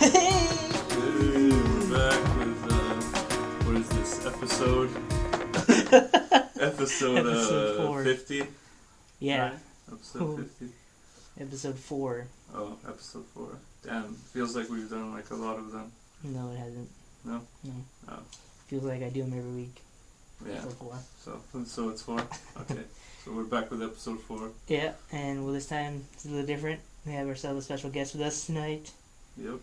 We're back with, what is this, episode? Episode 4. 50? Yeah. Right? Episode 50? Episode 4. Oh, episode 4. Damn, feels like we've done like a lot of them. No, it hasn't. No? No. Oh. Feels like I do them every week. Yeah. Episode 4. So it's 4? Okay. So we're back with episode 4. Yeah, and well, this time it's a little different. We have ourselves a special guest with us tonight. Yep.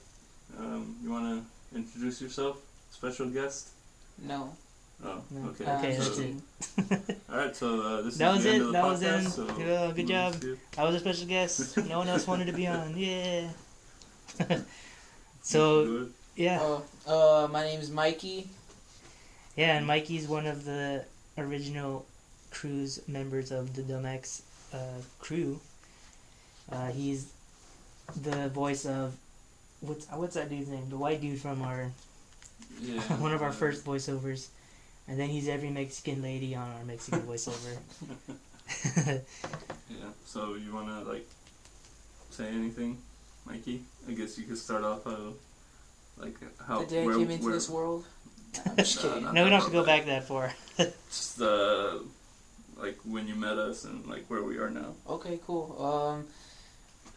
You want to introduce yourself? Special guest? No. Oh, No. okay. Okay, So- that's it. Alright, so this That is was the end it. of the That podcast. was it. So Yeah, good job. see you. I was a special guest. No one else wanted to be on. Yeah. So, Good. yeah. My name is Mikey. Yeah, and Mikey's one of the original crew's members of the Dumbacks crew. He's the voice of what's that dude's name? The white dude from our Yeah. one of our first voiceovers, and then he's every Mexican lady on our Mexican voiceover. Yeah. So you wanna say anything, Mikey? I guess you could start off how The day I came into this world. Nah, I'm just kidding. not No, we that don't have to go far back that far. Just when you met us and where we are now. Okay, cool.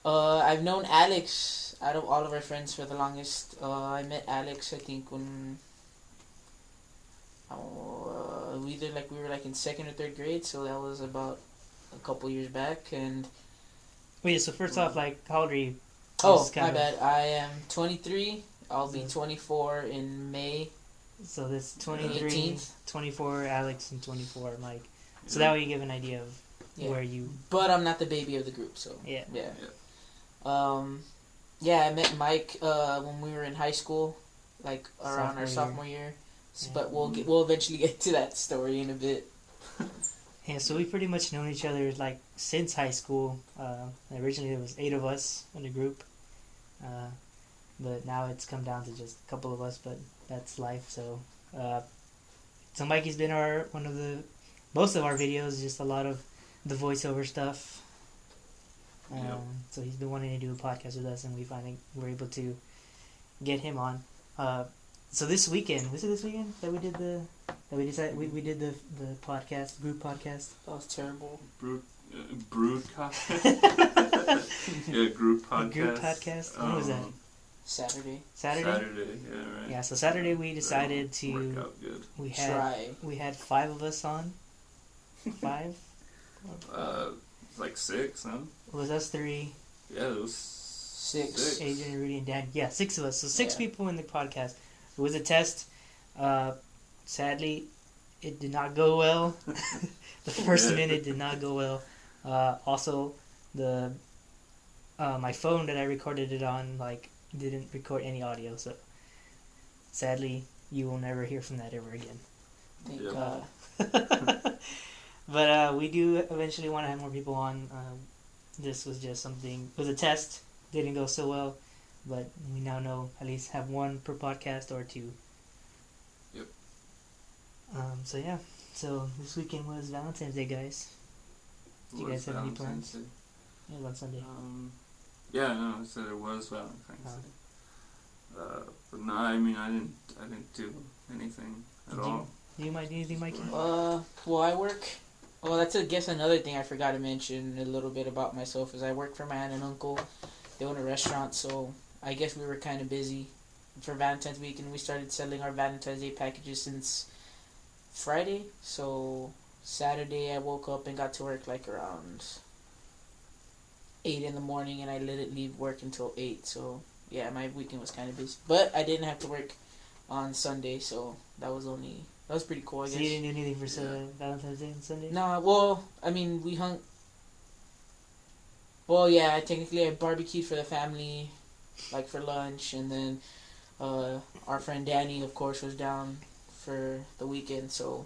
I've known Alex out of all of our friends for the longest. I met Alex, I think, when we were in 2nd or 3rd grade, so that was about a couple years back. And Wait, so first off, how old are you? oh, Just my kinda- bad. I am 23. I'll be So- 24 in May. So this 23, 18th. 24 Alex and 24 Mike. So Yeah. that way you give an idea of Yeah. where you... But I'm not the baby of the group, so Yeah. yeah. I met Mike when we were in high school, around our sophomore year. Yeah. But we'll eventually get to that story in a bit. Yeah, so we've pretty much known each other since high school. Originally there was 8 of us in the group, but now it's come down to just a couple of us. But that's life. So, so Mikey's been most of our videos, just a lot of the voiceover stuff. Yep. So he's been wanting to do a podcast with us, and we finally were able to get him on. So this weekend, was it this weekend that we did we did the podcast, group podcast? That was terrible. Broadcast. Yeah, group podcast. Group podcast? When was that? Saturday. Saturday? Yeah, right. Yeah, so Saturday we decided That'll work to out good. we had 5 of us on. 5? 6, huh? It was us 3, Yeah, it was 6. Adrian, Rudy, and Dan. Yeah, 6 of us. So 6 Yeah. people in the podcast. It was a test. Sadly, it did not go well. The first Yeah. minute did not go well. Also, my phone that I recorded it on didn't record any audio. So sadly, you will never hear from that ever again. Thank Yeah. God. But we do eventually want to have more people on. This was just something. It was a test. Didn't go so well, but we now know at least have 1 per podcast or 2. Yep. So yeah. So this weekend was Valentine's Day, guys. Do you guys have any plans? Day. It was on Sunday. Yeah, no, I said it was Valentine's Day. But no, I mean, I didn't do anything at all. Do you mind anything, Mikey? Well, I work. Well, that's another thing I forgot to mention a little bit about myself is I work for my aunt and uncle. They own a restaurant, so I guess we were kind of busy for Valentine's week, and we started selling our Valentine's Day packages since Friday. So Saturday I woke up and got to work around 8 in the morning, and I didn't leave work until 8. So yeah, my weekend was kind of busy, but I didn't have to work on Sunday, so that was pretty cool, I guess. So you didn't do anything for Yeah. Valentine's Day on Sunday? Nah, well, I mean, we hung. Well, yeah, technically I barbecued for the family, for lunch, and then our friend Danny, of course, was down for the weekend, so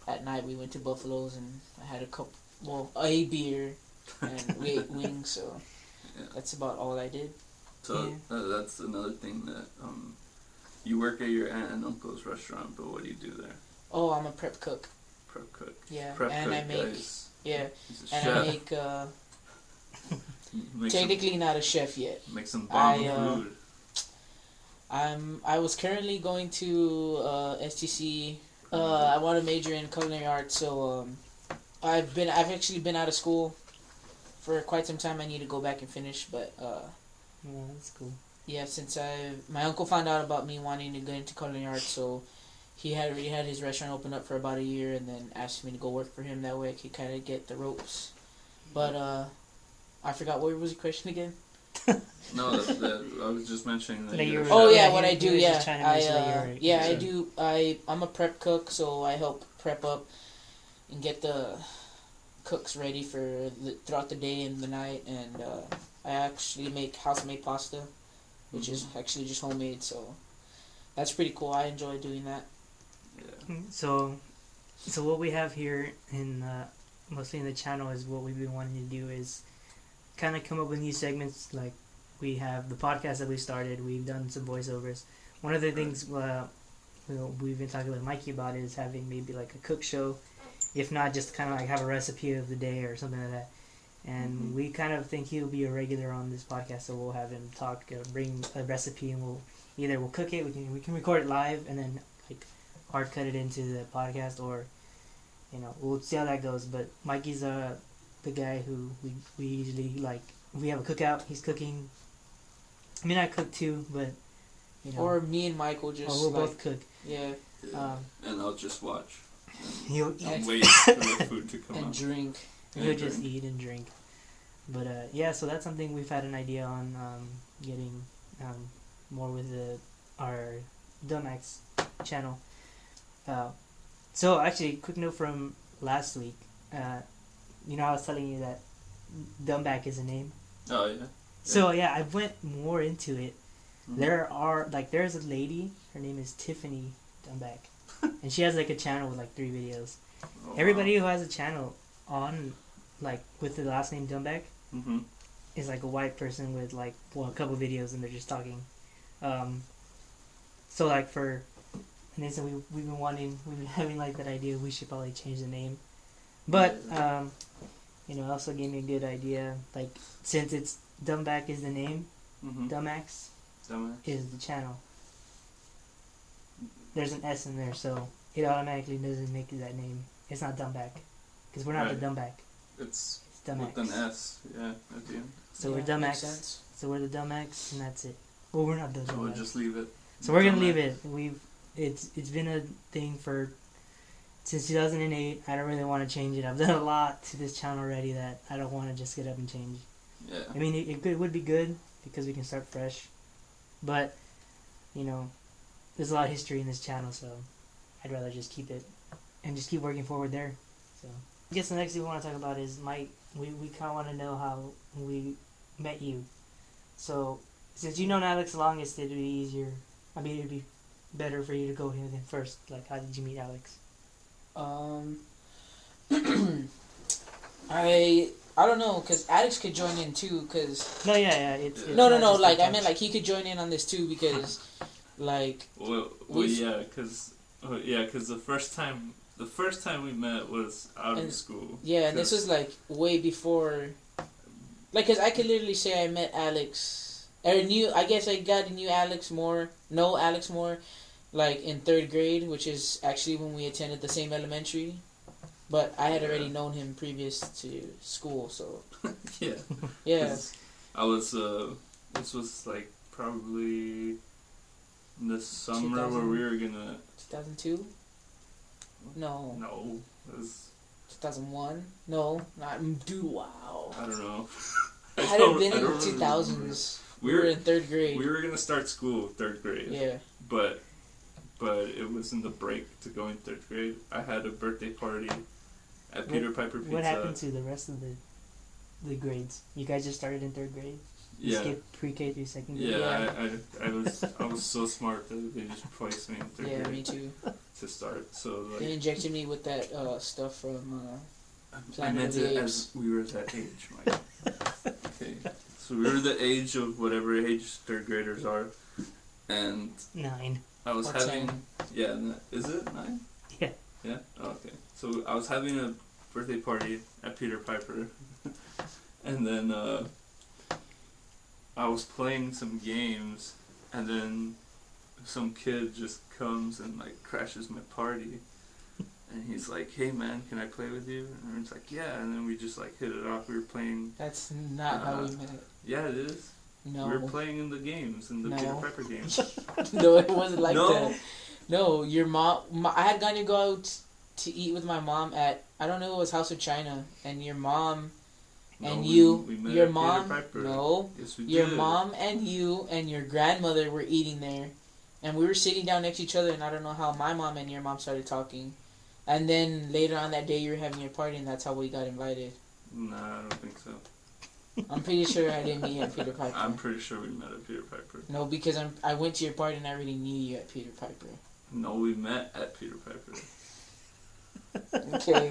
at night we went to Buffalo's and I had a beer, and we ate wings, so Yeah. that's about all I did. So that's another thing that you work at your aunt and uncle's restaurant, but what do you do there? Oh, I'm a prep cook. Prep cook. Yeah, Prep and cook, I make guys. yeah, He's a and chef. I make Make technically not a chef yet. some bomb I, food. I was currently going to STC. I want to major in culinary arts, so I've actually been out of school for quite some time. I need to go back and finish, but Yeah, that's cool. yeah, since my uncle found out about me wanting to get into culinary arts, so he had already had his restaurant open up for about a year, and then asked me to go work for him. That way I could kind of get the ropes. But I forgot, what was the question again? No, I was just mentioning that. That you were- Oh yeah, Yeah, what he- I he do, was yeah, just trying to mention that you were- I do. I'm a prep cook, so I help prep up and get the cooks ready for throughout the day and the night, and I actually make house-made pasta, which is actually just homemade, so that's pretty cool. I enjoy doing that. Yeah. So what we have here in mostly in the channel is what we've been wanting to do is kind of come up with new segments. Like we have the podcast that we started. We've done some voiceovers. One of the things we've been talking with Mikey about is having maybe like a cook show, if not just kind of like have a recipe of the day or something like that. And we kind of think he'll be a regular on this podcast, so we'll have him talk, bring a recipe, and we'll cook it. We can record it live and then like hard cut it into the podcast, or we'll see how that goes. But Mikey's the guy who we usually like. If we have a cookout, he's cooking. I mean, I cook too, but Or me and Mike will just we'll both cook. Yeah. And I'll just watch. He'll And eat wait for the food to come and out. drink. He'll just eat and drink. But yeah, so that's something we've had an idea on getting more with our Dumbacks channel. So actually, quick note from last week. I was telling you that Dumbback is a name. Oh yeah. So yeah, I went more into it. Mhm. There's a lady. Her name is Tiffany Dumback, and she has like a channel with like 3 videos. Oh, Everybody who has a channel on like with the last name Dumback Mm-hmm. is like a white person with like a couple videos and they're just talking. So like for an instant we've been having like that idea we should probably change the name, but it also gave me a good idea, like since it's Dumbback is the name, Mm-hmm. Dumbacks Dumbass. is the channel. There's an S in there, so it automatically doesn't make it that name. It's not Dumbback because we're not Right. the Dumbback. It's It's Dumbacks. with an S. Yeah, at the end. So Yeah, we're makes Dumbacks. sense. So we're the Dumbacks, and that's it. Well, we're not the So we'll Dumbacks. just leave it. So we're gonna leave Dumback. it. It's been a thing since 2008. I don't really want to change it. I've done a lot to this channel already that I don't want to just get up and change. Yeah. I mean, it would be good because we can start fresh, but there's a lot of history in this channel, so I'd rather just keep it and just keep working forward there. So I guess the next thing we want to talk about is Mike. We kind of want to know how we met you. So since you've known Alex the longest, it'd be easier. I mean, it'd be better for you to go here than first. Like, how did you meet Alex? I don't know, because Alex could join in too, because... No, yeah, it's No, not just like, the I meant, like, he could join in on this too, because, like... Well, yeah, because the first time we met was out of school. Yeah, and this was, like, way before... Like, because I could literally say I met Alex... I guess I got to know Alex more, like, in 3rd grade, which is actually when we attended the same elementary. But I had already known him previous to school, so... Yeah. Yeah. 'Cause I was, this was, like, probably in the summer where we were gonna... 2002? No. No. It was... 2001? No. Not... Dude, wow. I don't know. I hadn't been I in the don't really 2000s. We remember. were in 3rd grade. We were gonna start school 3rd grade. Yeah. But it was in the break to go in 3rd grade. I had a birthday party at Peter Piper Pizza. What happened to the rest of the grades? You guys just started in 3rd grade? You Yeah. skipped pre-K through 2nd grade? Yeah, I was so smart that they just placed me in 3rd Yeah, grade me too. to start. So like They injected me with that stuff from I Planet meant of the it Apes. as we were that age, Mike. Okay. So we were the age of whatever age 3rd graders are, and 9. I was Or having 10. is it 9? Yeah. Yeah. Oh, okay. So I was having a birthday party at Peter Piper, and then I was playing some games, and then some kid just comes and like crashes my party, and he's like, "Hey man, can I play with you?" And it's like, "Yeah." And then we just like hit it off. We were playing. That's not how we met. Yeah, it is. No. We were playing in the games, in the No. Peter Piper games. No, it wasn't like No? that. No, your mom. I had gone to go out to eat with my mom at, I don't know, it was House of China, and your mom and No, you, we met your at mom, Peter Piper. no, Yes, we your did. mom and you and your grandmother were eating there, and we were sitting down next to each other, and I don't know how my mom and your mom started talking, and then later on that day you were having your party, and that's how we got invited. Nah, I don't think so. I'm pretty sure I didn't meet you at Peter Piper. I'm pretty sure we met at Peter Piper. No, because I went to your party and I already knew you at Peter Piper. No, we met at Peter Piper. Okay.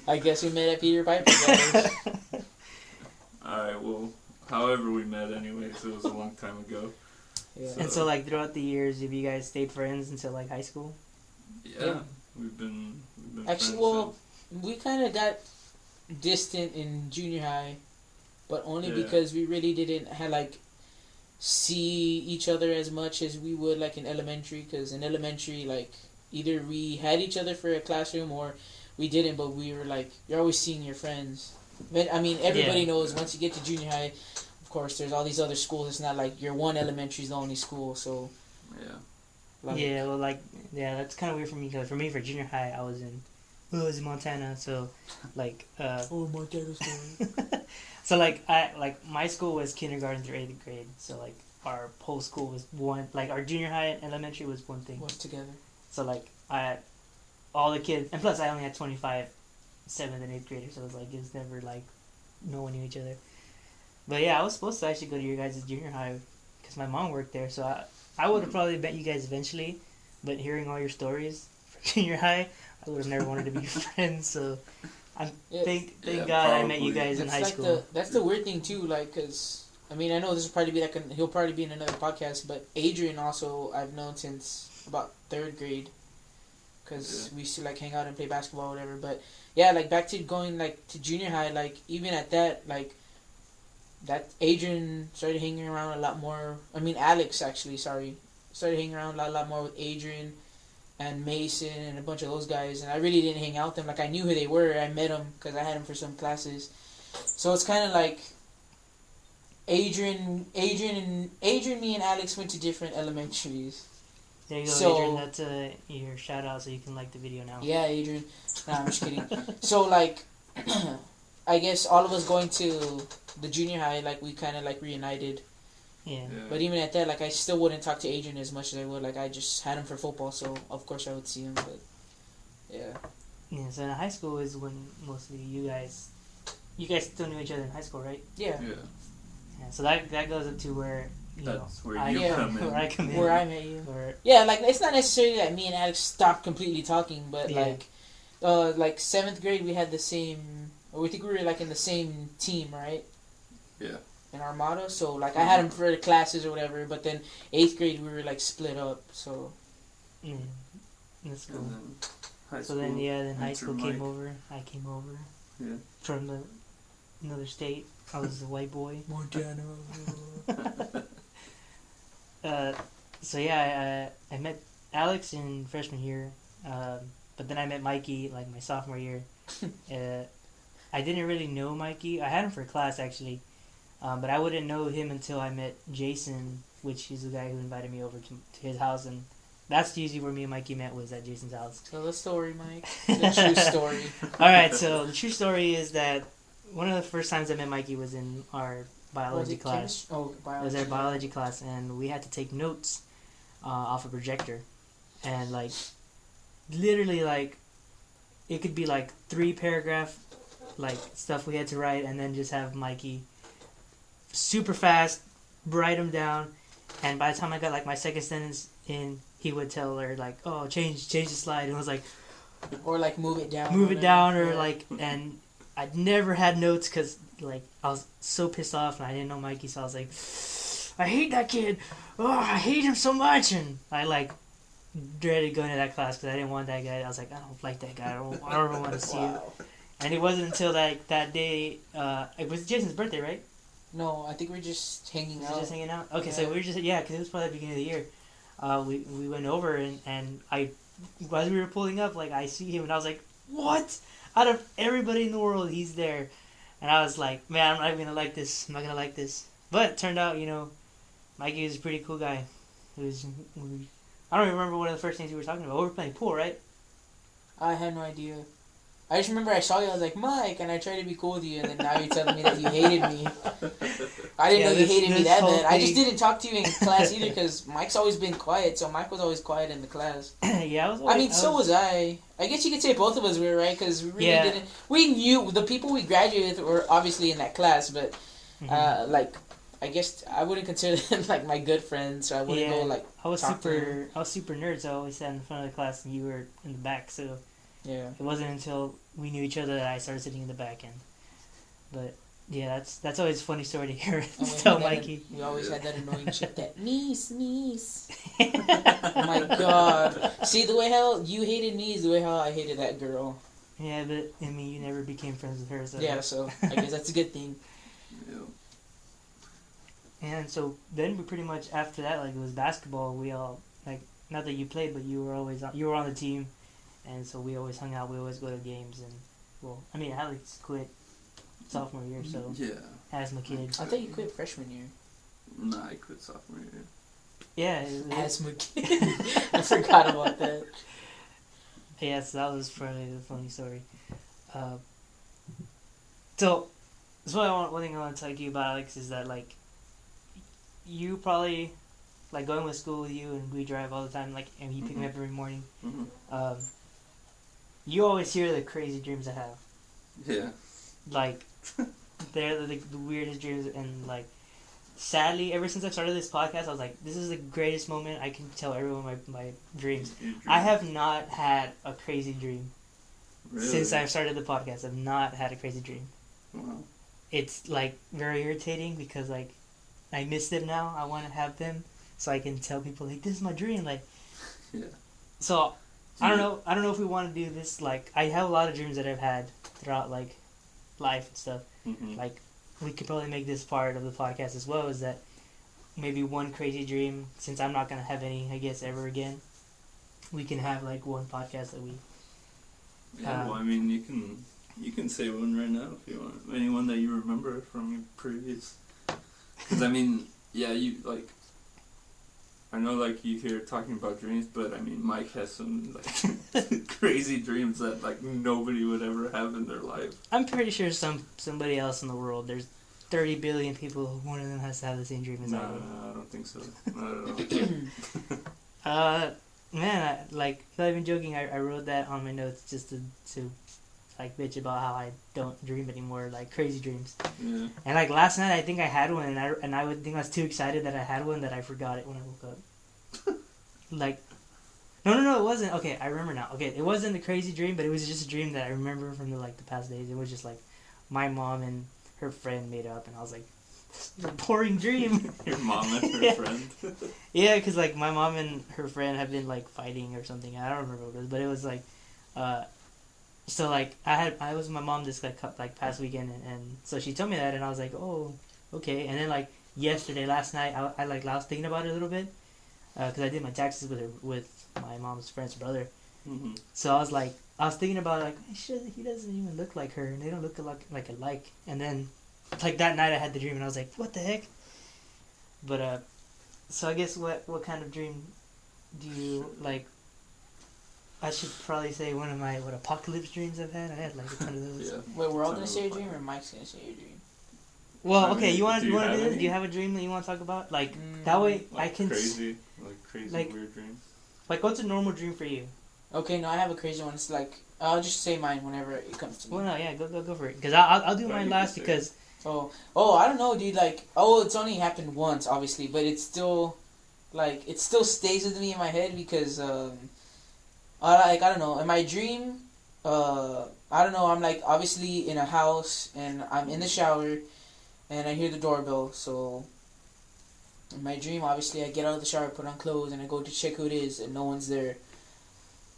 I guess we met at Peter Piper, guys. Alright, well, however we met anyways, it was a long time ago. Yeah. And so, like, throughout the years, have you guys stayed friends until, like, high school? Yeah, we've been Actually, friends well, we kind of got distant in junior high, but only Yeah. because we really didn't have, like, see each other as much as we would, like, in elementary, because in elementary, like, either we had each other for a classroom or we didn't, but we were, like, you're always seeing your friends. But, I mean, everybody Yeah. knows once you get to junior high, of course, there's all these other schools. It's not like your one elementary is the only school, so... Yeah. Like, Yeah, well, like, yeah, that's kind of weird for me, because for me, for junior high, I was in Montana, so, like, Oh, Montana story. so, like, my school was kindergarten through 8th grade, so, like, our whole school was one, like, our junior high and elementary was one thing. Was together. So, like, all the kids, and plus I only had 25 7th and 8th graders, so it was, like, it was never, like, no one knew each other. But, yeah, I was supposed to actually go to your guys' junior high, because my mom worked there, so I would have probably met you guys eventually, but hearing all your stories from junior high, I would have never wanted to be your friends, so Yeah. thank Yeah, God I met you probably. guys in It's high like school. that's the weird thing too, like, cause I mean I know this will probably be he'll probably be in another podcast, but Adrian also I've known since about 3rd grade, cause we used to like hang out and play basketball or whatever. But yeah, like back to going like to junior high, like even at that, like that Adrian started hanging around a lot more. I mean Alex actually, started hanging around a lot more with Adrian and Mason and a bunch of those guys, and I really didn't hang out with them. Like I knew who they were. I met them because I had them for some classes. So it's kind of like Adrian, me and Alex went to different elementaries. There you go, so- Adrian. That's your shout out, so you can like the video now. Yeah, Adrian. Nah, I'm just kidding. So like, I guess all of us going to the junior high, like we kind of like reunited. Yeah. But even at that, like I still wouldn't talk to Adrian as much as I would. Like I just had him for football, so of course I would see him. But yeah. Yeah, so in high school is when mostly you guys still knew each other in high school, right? Yeah. Yeah. Yeah, so that goes up to where, you That's know, where you yeah, come in. where I come in. Where I met you. Or, Yeah, like it's not necessarily that me and Alex stopped completely talking, but Yeah. like 7th grade we had the same. Or we think we were like in the same team, right? Yeah. In Armada, so like I had him for the classes or whatever, but then 8th grade we were like split up. So yeah, that's cool. And then high So school. then high Enter school came Mike. over. I came over Yeah. from another state. I was a white boy. Montana. So yeah, I met Alex in freshman year, but then I met Mikey like my sophomore year. I didn't really know Mikey. I had him for class actually, but I wouldn't know him until I met Jason, which is the guy who invited me over to his house, and that's usually where me and Mikey met, was at Jason's house. Tell the story, Mike. The true story. All right, so the true story is that one of the first times I met Mikey was in our biology class. It Biology. was our biology class, and we had to take notes off a projector, and like literally like it could be like 3-paragraph like stuff we had to write, and then just have Mikey super fast write them down, and by the time I got like my second sentence in, he would tell her like, oh, change the slide, and I was like, Or like move it down. move it down, or Yeah. like, and I'd never had notes because like I was so pissed off and I didn't know Mikey, so I was like, I hate that kid, oh, I hate him so much, and I like dreaded going to that class because I didn't want that guy. I was like, I don't like that guy, I don't want to see him. Wow. And it wasn't until that day, it was Jason's birthday, right? No, I think we're just hanging Was out. it just hanging out? Okay, Yeah. so we were just because it was probably the beginning of the year. We went over and I as we were pulling up, like I see him and I was like, what? Out of everybody in the world, he's there, and I was like, man, I'm not even gonna like this. I'm not gonna like this. But it turned out, Mikey was a pretty cool guy. I don't even remember one of the first things we were talking about. We were playing pool, right? I had no idea. I just remember I saw you. I was like, Mike, and I tried to be cool with you, and then now you're telling me that you hated me. I didn't know you hated me that bad. I just didn't talk to you in class either because Mike's always been quiet. So Mike was always quiet in the class. Yeah, so was I. I guess you could say both of us were, right? Because we really didn't. We knew the people we graduated with were obviously in that class, but I guess I wouldn't consider them like my good friends. So I wouldn't go like. I was super nerd, so I always sat in front of the class, and you were in the back. So yeah, it wasn't until we knew each other that I started sitting in the back end. But yeah, that's always a funny story to hear. Tell Mikey. We always had that annoying chick that Niece. Oh my god! See the way how you hated me is the way how I hated that girl. Yeah, but I mean, you never became friends with her. So yeah, so I guess that's a good thing. Yeah. And so then we pretty much after that, like it was basketball. We all like not that you played, but you were on the team, and so we always hung out. We always go to games, and I mean, Alex quit sophomore year, so yeah, asthma kid. I thought you quit freshman year. Nah, I quit sophomore year. Yeah, asthma kid. I forgot about that. Yes, that was probably the funny story. So that's one thing I want to talk to you about, Alex, is that like you probably like going with school with you and we drive all the time, like, and you pick me up every morning. Mm-hmm. You always hear the crazy dreams I have. Yeah. Like they're the weirdest dreams, and like sadly, ever since I started this podcast, I was like, this is the greatest moment I can tell everyone my dreams. I have not had a crazy dream. Really? Since I've started the podcast. I've not had a crazy dream. Wow. It's like very irritating because like I miss them now. I want to have them so I can tell people like this is my dream. Like, yeah. So I don't know if we want to do this. Like I have a lot of dreams that I've had throughout like life and stuff. Mm-hmm. Like we could probably make this part of the podcast as well. Is that maybe one crazy dream? Since I'm not gonna have any, I guess ever again. We can have like one podcast that we. Yeah. Well, I mean, you can say one right now if you want. Anyone that you remember from your previous. Because I mean, yeah, you like. I know, like, you hear talking about dreams, but I mean, Mike has some like crazy dreams that like nobody would ever have in their life. I'm pretty sure somebody else in the world. There's 30 billion people. One of them has to have the same dream as I do. No, I don't think so. Not at all. Man, not even joking. I wrote that on my notes just to like bitch about how I don't dream anymore, like crazy dreams. Yeah. And like last night, I think I had one, and I would think I was too excited that I had one that I forgot it when I woke up. Like, no, it wasn't. Okay, I remember now. Okay, it wasn't a crazy dream, but it was just a dream that I remember from the past days. It was just like my mom and her friend made up, and I was like, this is a boring dream. Your mom and her friend. Yeah, because like my mom and her friend have been like fighting or something. I don't remember what it was, but it was like, so like I was with my mom this like past weekend, and so she told me that, and I was like, oh, okay. And then like last night, I was thinking about it a little bit, because I did my taxes with my mom's friend's brother. Mm-hmm. So I was thinking about like, shit, he doesn't even look like her, and they don't look alike. And then like that night I had the dream, and I was like, what the heck? But so I guess what kind of dream do you like? I should probably say one of my apocalypse dreams I've had. I had like a ton of those. Yeah. Wait, we're all gonna say your dream, or Mike's gonna say your dream? Well, okay, you want to do this? any? Do you have a dream that you want to talk about? Like that way like I can crazy like, weird dreams. Like, what's a normal dream for you? Okay, no, I have a crazy one. It's like I'll just say mine whenever it comes to me. Well, no, yeah, go for it. Because I'll do mine last because. Oh, I don't know, dude. Like, it's only happened once, obviously, but it's still, like, it still stays with me in my head because, I don't know. In my dream, I don't know. I'm like obviously in a house and I'm in the shower, and I hear the doorbell. So, in my dream, obviously, I get out of the shower, put on clothes, and I go to check who it is, and no one's there.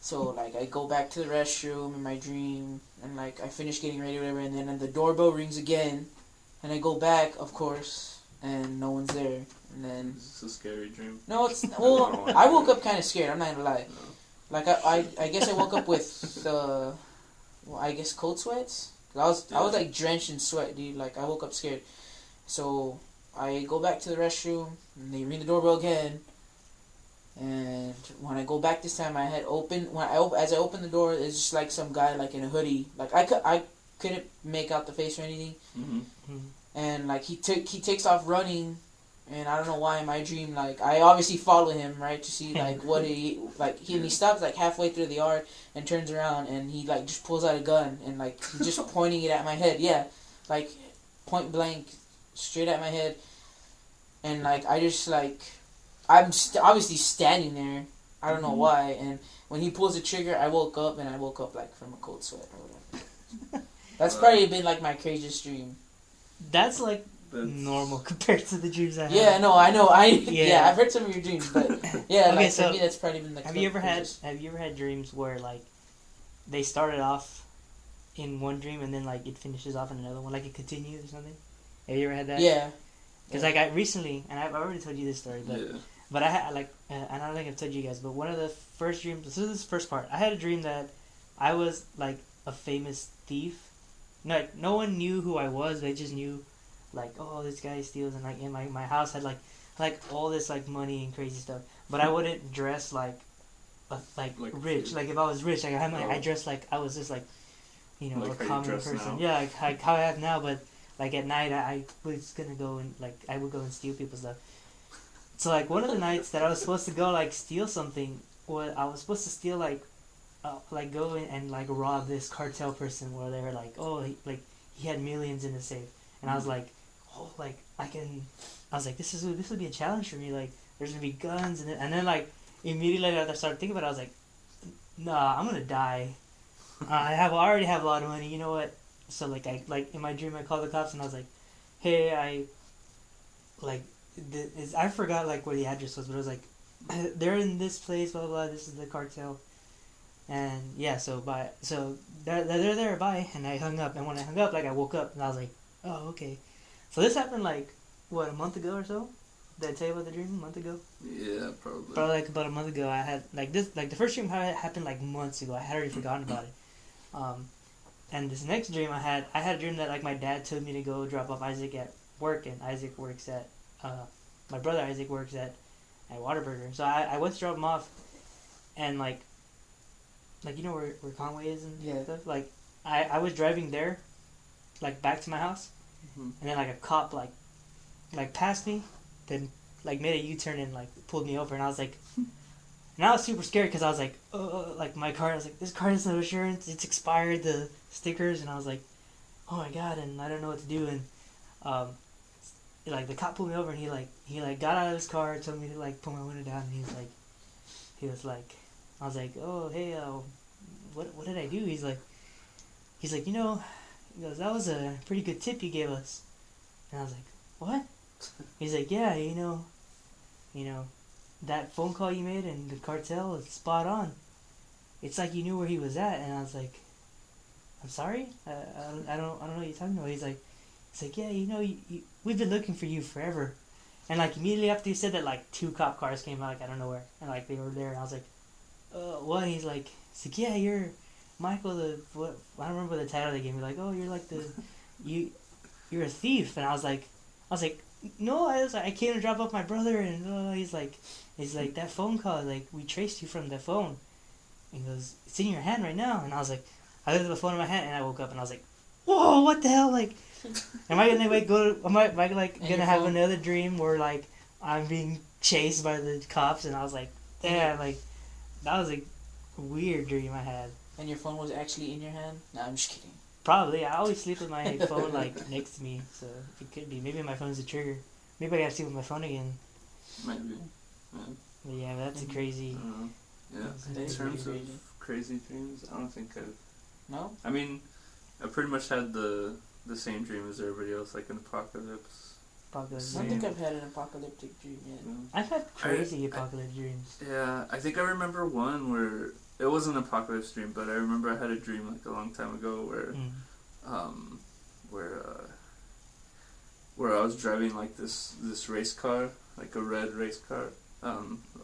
So, like, I go back to the restroom in my dream, and, like, I finish getting ready or whatever, and then the doorbell rings again. and I go back, of course, and no one's there. And then It's a scary dream. no, it's well. I woke up kind of scared. I'm not gonna lie. No. Like I guess I woke up with well, I guess cold sweats. I was like drenched in sweat, dude. Like I woke up scared. So I go back to the restroom, and they ring the doorbell again. And when I go back this time, I had opened as I opened the door, it's just like some guy like in a hoodie. Like I couldn't make out the face or anything. Mm-hmm. And like he takes off running, and I don't know why in my dream, like I obviously follow him, right, to see like what he stops like halfway through the yard and turns around, and he like just pulls out a gun and like he's just pointing it at my head. Yeah, like point blank straight at my head. And like I just like I'm obviously standing there. I don't know why. And when he pulls the trigger, I woke up, and I woke up like from a cold sweat or whatever. That's probably been like my craziest dream. That's like normal compared to the dreams I have. Yeah, no, I know. Yeah, I've heard some of your dreams, but yeah, okay, like so for me, that's probably been like. Have you ever had dreams where like they started off in one dream and then like it finishes off in another one, like it continues or something? Have you ever had that? Yeah. Because like I recently, and I've already told you this story, but but I had like, and I don't think I've told you guys, but one of the first dreams. This is the first part. I had a dream that I was like a famous thief. Like no one knew who I was. They just knew, like, oh, this guy steals, and like in my house had like all this like money and crazy stuff. But I wouldn't dress like rich. Like if I was rich, like I dressed like I was just like, you know, like a common person. Now. Yeah, like how I have now, but. Like at night, I was gonna go and like I would go and steal people's stuff. So like one of the nights that I was supposed to go like steal something, I was supposed to steal like go in and like rob this cartel person where they were like, oh, he had millions in the safe, and I was like, oh, like I was like this would be a challenge for me, like there's gonna be guns and then like immediately after I started thinking about it, I was like, nah, I'm gonna die. I already have a lot of money. You know what? So like in my dream I called the cops and I was like, hey, I forgot like where the address was, but it was like they're in this place, blah blah blah, this is the cartel. And yeah, so they're there, bye. And I hung up, and when I hung up, like I woke up and I was like, oh, okay. So this happened like what, a month ago or so? Did I tell you about the dream a month ago? Yeah, probably. Probably like about a month ago. I had like this, like the first dream happened like months ago. I had already forgotten about it. And this next dream I had a dream that like my dad told me to go drop off Isaac at work, and Isaac works at my brother Isaac works at Whataburger. So I went to drop him off, and like you know where Conway is and stuff. Like I was driving there, like back to my house, and then like a cop like passed me, then like made a U-turn and like pulled me over, and I was like. And I was super scared because I was like, like my car, I was like, this car has no insurance, it's expired, the stickers, and I was like, oh my god, and I don't know what to do, and like the cop pulled me over, and he got out of his car, told me to like pull my window down, and he was like, I was like, oh hey, what did I do? He's like, you know, he goes, that was a pretty good tip you gave us, and I was like, what? He's like, yeah, you know. That phone call you made and the cartel is spot on. It's like you knew where he was at, and I was like, I'm sorry? I don't know what you're talking about. He's like, yeah, you know, we've been looking for you forever. And like immediately after he said that, like 2 cop cars came out like out of nowhere, and like they were there, and I was like, what? And he's like, yeah, you're Michael what? I don't remember the title they gave me. Like, oh, you're like you're a thief, and I was like, no, I came to drop off my brother, and he's like, that phone call, like, we traced you from the phone. And he goes, it's in your hand right now. And I was like, I looked at the phone in my hand, and I woke up, and I was like, whoa, what the hell? Like, am I gonna like gonna have another dream where like I'm being chased by the cops? And I was like, damn, like that was a weird dream I had. And your phone was actually in your hand? No, I'm just kidding. Probably. I always sleep with my phone like next to me, so it could be. Maybe my phone's a trigger. Maybe I gotta sleep with my phone again. Might be. Yeah. But yeah, that's a crazy. Yeah. In terms of crazy dreams, I don't think I've. No. I mean, I pretty much had the same dream as everybody else, like an apocalypse. I don't think I've had an apocalyptic dream yet. Yeah. I've had crazy apocalypse dreams. Yeah, I think I remember one where it wasn't an apocalypse dream, but I remember I had a dream like a long time ago where where I was driving like this race car, like a red race car,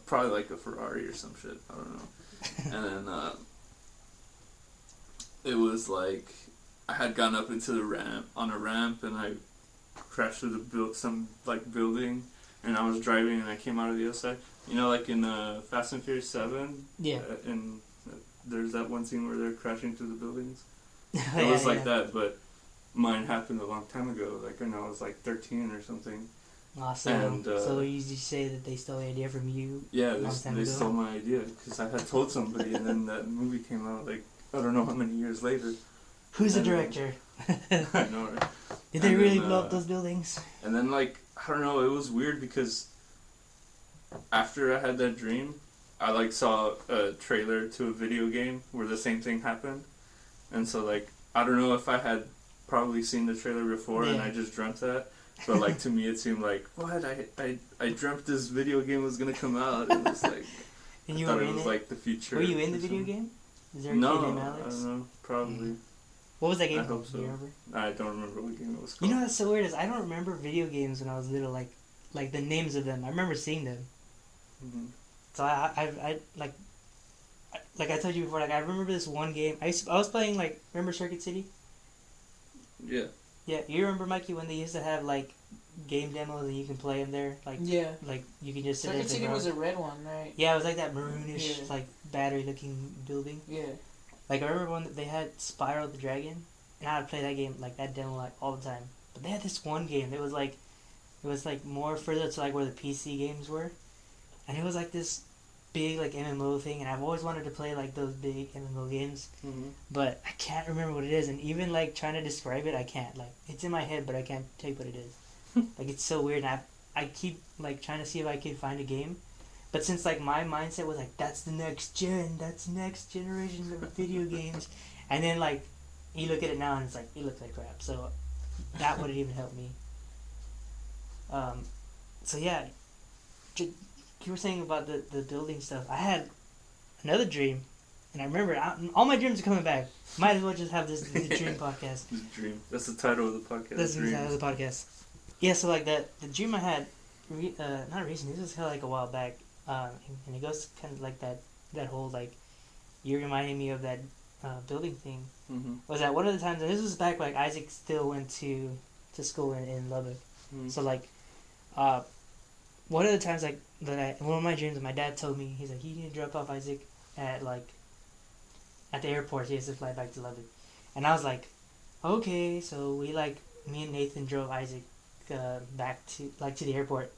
probably like a Ferrari or some shit. I don't know. And then it was like I had gone up into the ramp and I crashed through some like building, and I was driving and I came out of the other side. You know, like in Fast and Furious 7. Yeah. And there's that one scene where they're crashing through the buildings. It Yeah, was like yeah. that, but mine happened a long time ago, like when I was like 13 or something. Awesome. And, So you say that they stole the idea from you? Yeah, a long time they ago? stole my idea because I had told somebody, and then that movie came out like I don't know how many years later. Who's the And, director? I know, right? Did they And really then, blow up those buildings? And then like I don't know, it was weird because after I had that dream, I like saw a trailer to a video game where the same thing happened, and so like I don't know if I had probably seen the trailer before and Yeah. I just dreamt that, but like to me it seemed like what I dreamt this video game was gonna come out, and it's like And I you thought were it in was it? like the future. Were you in the or video something. game? Is there a No, kid named I Alex? don't know. Probably. What was that game I called? hope so. Do you remember? I don't remember what game it was You called. know what's so weird is I don't remember video games when I was little, like the names of them. I remember seeing them. Mm-hmm. So I like I told you before, like I remember this one game. I was playing like, remember Circuit City? Yeah. Yeah, you remember, Mikey, when they used to have like game demos and you can play them there, like Yeah. like you can just sit there. Circuit and City play was around. a red one, right? Yeah, it was like that maroonish, Yeah. like battery-looking building. Yeah. Like I remember when they had Spyro the Dragon, and I would play that game, like that demo, like all the time. But they had this one game that was like, it was like more further to like where the PC games were, and it was like this big like MMO thing, and I've always wanted to play like those big MMO games, Mm-hmm. but I can't remember what it is, and even like trying to describe it, I can't. Like it's in my head, but I can't tell you what it is. Like it's so weird, and I keep like trying to see if I can find a game. But since like my mindset was like that's the next gen, that's next generation of video games, and then like you look at it now and it's like it looks like crap. So that wouldn't even help me. So yeah, you were saying about the building stuff. I had another dream, and I remember all my dreams are coming back. Might as well just have this the dream podcast. This dream. That's the title of the podcast. That's the Dreams. title of the podcast. Yeah, so like the dream I had, not recently. This was kind of like a while back. And it goes kind of like that whole like, you reminding me of that building thing. Mm-hmm. Was that one of the times, and this was back like Isaac still went to school in Lubbock. Mm-hmm. So like, one of the times like one of my dreams, my dad told me, he's like, you need to drop off Isaac at the airport. He has to fly back to Lubbock, and I was like, okay. So we me and Nathan drove Isaac back to the airport,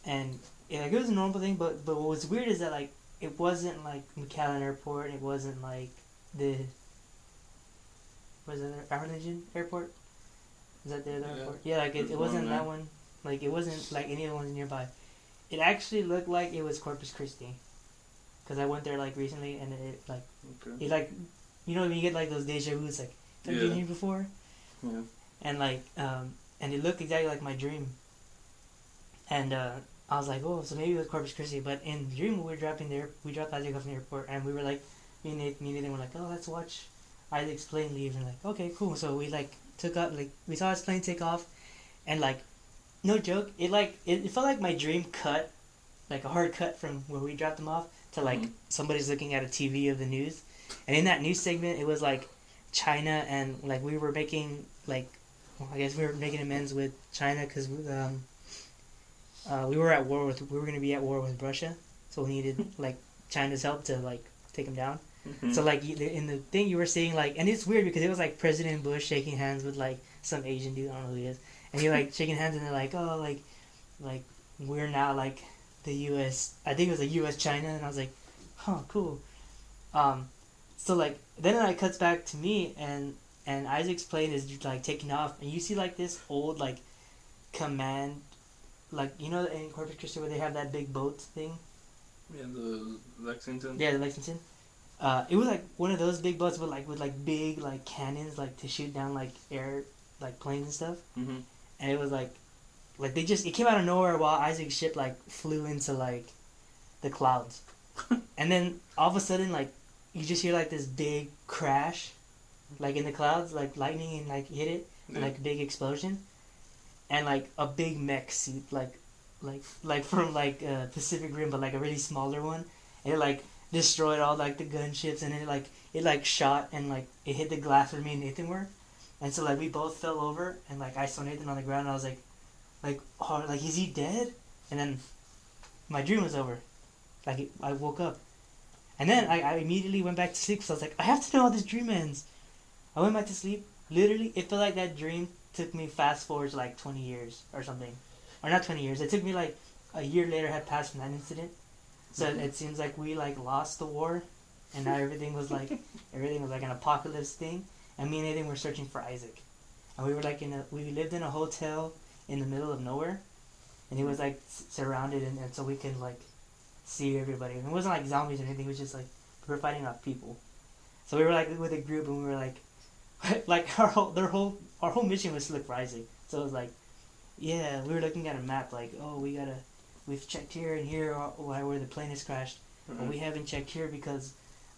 and yeah, like it was a normal thing. But what was weird is that like it wasn't like McAllen Airport. It wasn't like was it Arlington Airport? Is that the other airport? Yeah, like it wasn't that one. Like it wasn't like any of the ones nearby. It actually looked like it was Corpus Christi, because I went there like recently, and it like Okay. it like, you know when you get like those deja vu's, like have you been here before? Yeah. And like and it looked exactly like my dream. And I was like, oh, so maybe it was Corpus Christi. But in the dream, we dropped Isaac off in the airport, and we were like, me and Nathan were like, oh, let's watch Isaac's plane leave, and like, okay, cool. So we like took up, like we saw his plane take off, and like, no joke, it felt like my dream cut, like a hard cut from where we dropped him off to like somebody's looking at a TV of the news, and in that news segment, it was like China, and like we were making like, well, I guess we were making amends with China because we were going to be at war with Russia, so we needed like China's help to like take him down. Mm-hmm. So like in the thing you were seeing, like, and it's weird because it was like President Bush shaking hands with like some Asian dude, I don't know who he is, and he like shaking hands, and they're like, oh, like we're now like the U.S. I think it was like U.S. China, and I was like, huh, cool. So like then it cuts back to me, and Isaac's plane is like taking off, and you see like this old like command, like you know in Corpus Christi where they have that big boat thing. Yeah, the Lexington. Yeah, the Lexington. It was like one of those big boats with big like cannons like to shoot down like air like planes and stuff. Mm-hmm. And it was like it came out of nowhere while Isaac's ship like flew into like the clouds, and then all of a sudden like you just hear like this big crash, like in the clouds, like lightning and like hit it, and like a big explosion, and like a big mech suit, like from like Pacific Rim, but like a really smaller one. And it like destroyed all like the gunships, and it like shot and like it hit the glass where me and Nathan were, and so like we both fell over, and like I saw Nathan on the ground, and I was like, oh, like is he dead? And then my dream was over. Like I woke up, and then I immediately went back to sleep. So I was like, I have to know how this dream ends. I went back to sleep. Literally, it felt like that dream took me fast forward to like 20 years or something, or not 20 years. It took me like a year later had passed from that incident. So it seems like we like lost the war, and now everything was like an apocalypse thing. And me and Nathan were searching for Isaac, and we were like we lived in a hotel in the middle of nowhere, and it was like surrounded, and so we could like see everybody. And it wasn't like zombies or anything. It was just like we were fighting off people. So we were like with a group, and we were like our whole mission was to look for Isaac. So it was like, yeah, we were looking at a map like, oh, we've checked here and here where the plane has crashed, but we haven't checked here because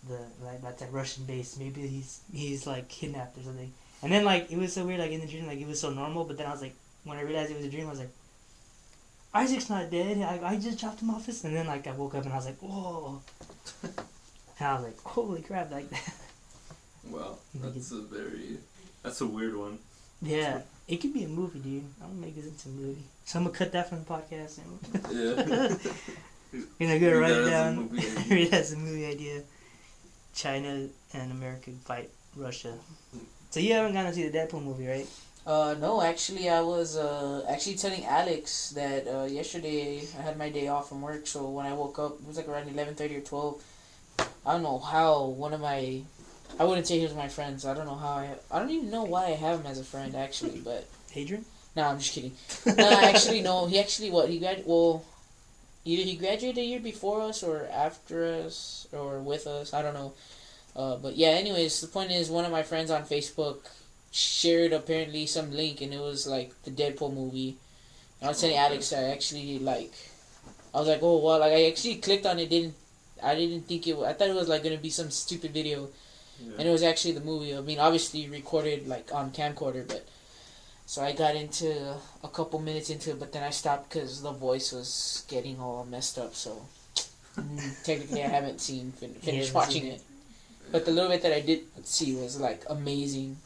that's a Russian base. Maybe he's like kidnapped or something. And then like it was so weird, like in the dream, like it was so normal, but then I was like, when I realized it was a dream, I was like, Isaac's not dead. I just dropped him off his, and then like I woke up and I was like, whoa, and I was like, holy crap, like that. Wow, that's a weird one. Yeah, it could be a movie, dude. I'm gonna make this into a movie. So I'm gonna cut that from the podcast. And Yeah. Gonna write it down. Read that as a movie idea. China and America fight Russia. So you haven't gone to see the Deadpool movie, right? No, actually, I was actually telling Alex that yesterday I had my day off from work. So when I woke up, it was like around 11:30 or 12. I don't know how one of my, I wouldn't say he was my friends. I don't know how I don't even know why I have him as a friend actually. But Adrian? no, I'm just kidding. No, actually no. He actually either he graduated a year before us or after us or with us. I don't know. But yeah. Anyways, the point is, one of my friends on Facebook shared apparently some link, and it was like the Deadpool movie. And I was telling Alex, I actually like, I was like, oh well, like I actually clicked on it. I didn't think it. I thought it was like gonna be some stupid video, and it was actually the movie. I mean, obviously recorded like on camcorder, but. So I got into a couple minutes into it, but then I stopped because the voice was getting all messed up. So technically, I haven't finished watching it. But the little bit that I did see was like amazing.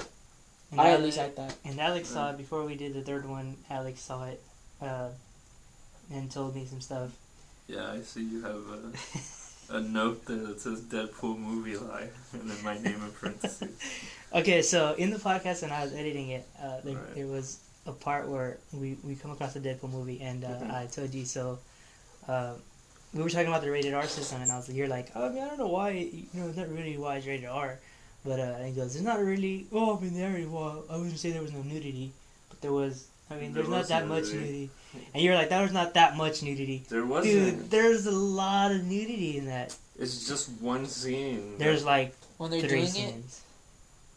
At least I thought. And Alex saw it before we did the third one. Alex saw it and told me some stuff. Yeah, I see you have a note there that says Deadpool movie lie, and then my name in parentheses. Okay, so in the podcast when I was editing it, there was a part where we come across the Deadpool movie, and I told you, so we were talking about the rated R system, and I was like, you're like, I mean, I don't know why, it's not really why it's rated R, but and he goes, it's not really, I wouldn't say there was no nudity, but there was, there's not that much nudity. And you're like, that was not that much nudity. There wasn't. Dude, there's a lot of nudity in that. It's just one scene. There's like when they're 3 doing scenes.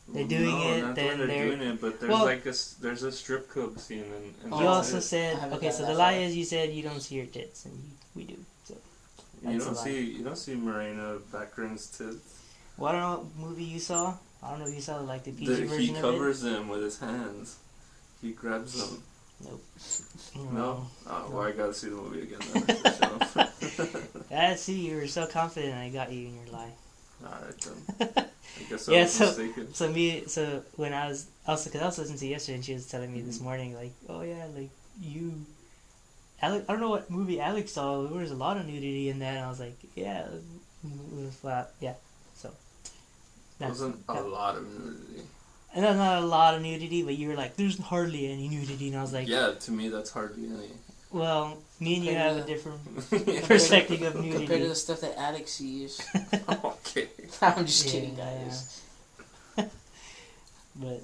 it. They're doing it. Not then when they're doing it, but there's there's a strip club scene. And you also said, okay, so the lie is you said you don't see her tits, and we do. So you don't see Morena Baccarin's tits. Well, I don't know what movie you saw. I don't know if you saw like the PG version of it. He covers them with his hands. He grabs them. Nope. No? Oh, well, I gotta see the movie again then. I see, you were so confident I got you in your lie. Alright then. I guess I was mistaken. So when I was listening to you yesterday, and she was telling me this morning, like, oh yeah, like, Alex, I don't know what movie Alex saw, there was a lot of nudity in that, and I was like, yeah, it was flat, yeah, so. It wasn't a lot of nudity. And that's not a lot of nudity, but you were like, there's hardly any nudity, and I was like... Yeah, to me that's hardly any. Well, me and you have a different perspective of nudity. Compared to the stuff that Alex sees. Okay. I'm just kidding, guys. Yeah. But,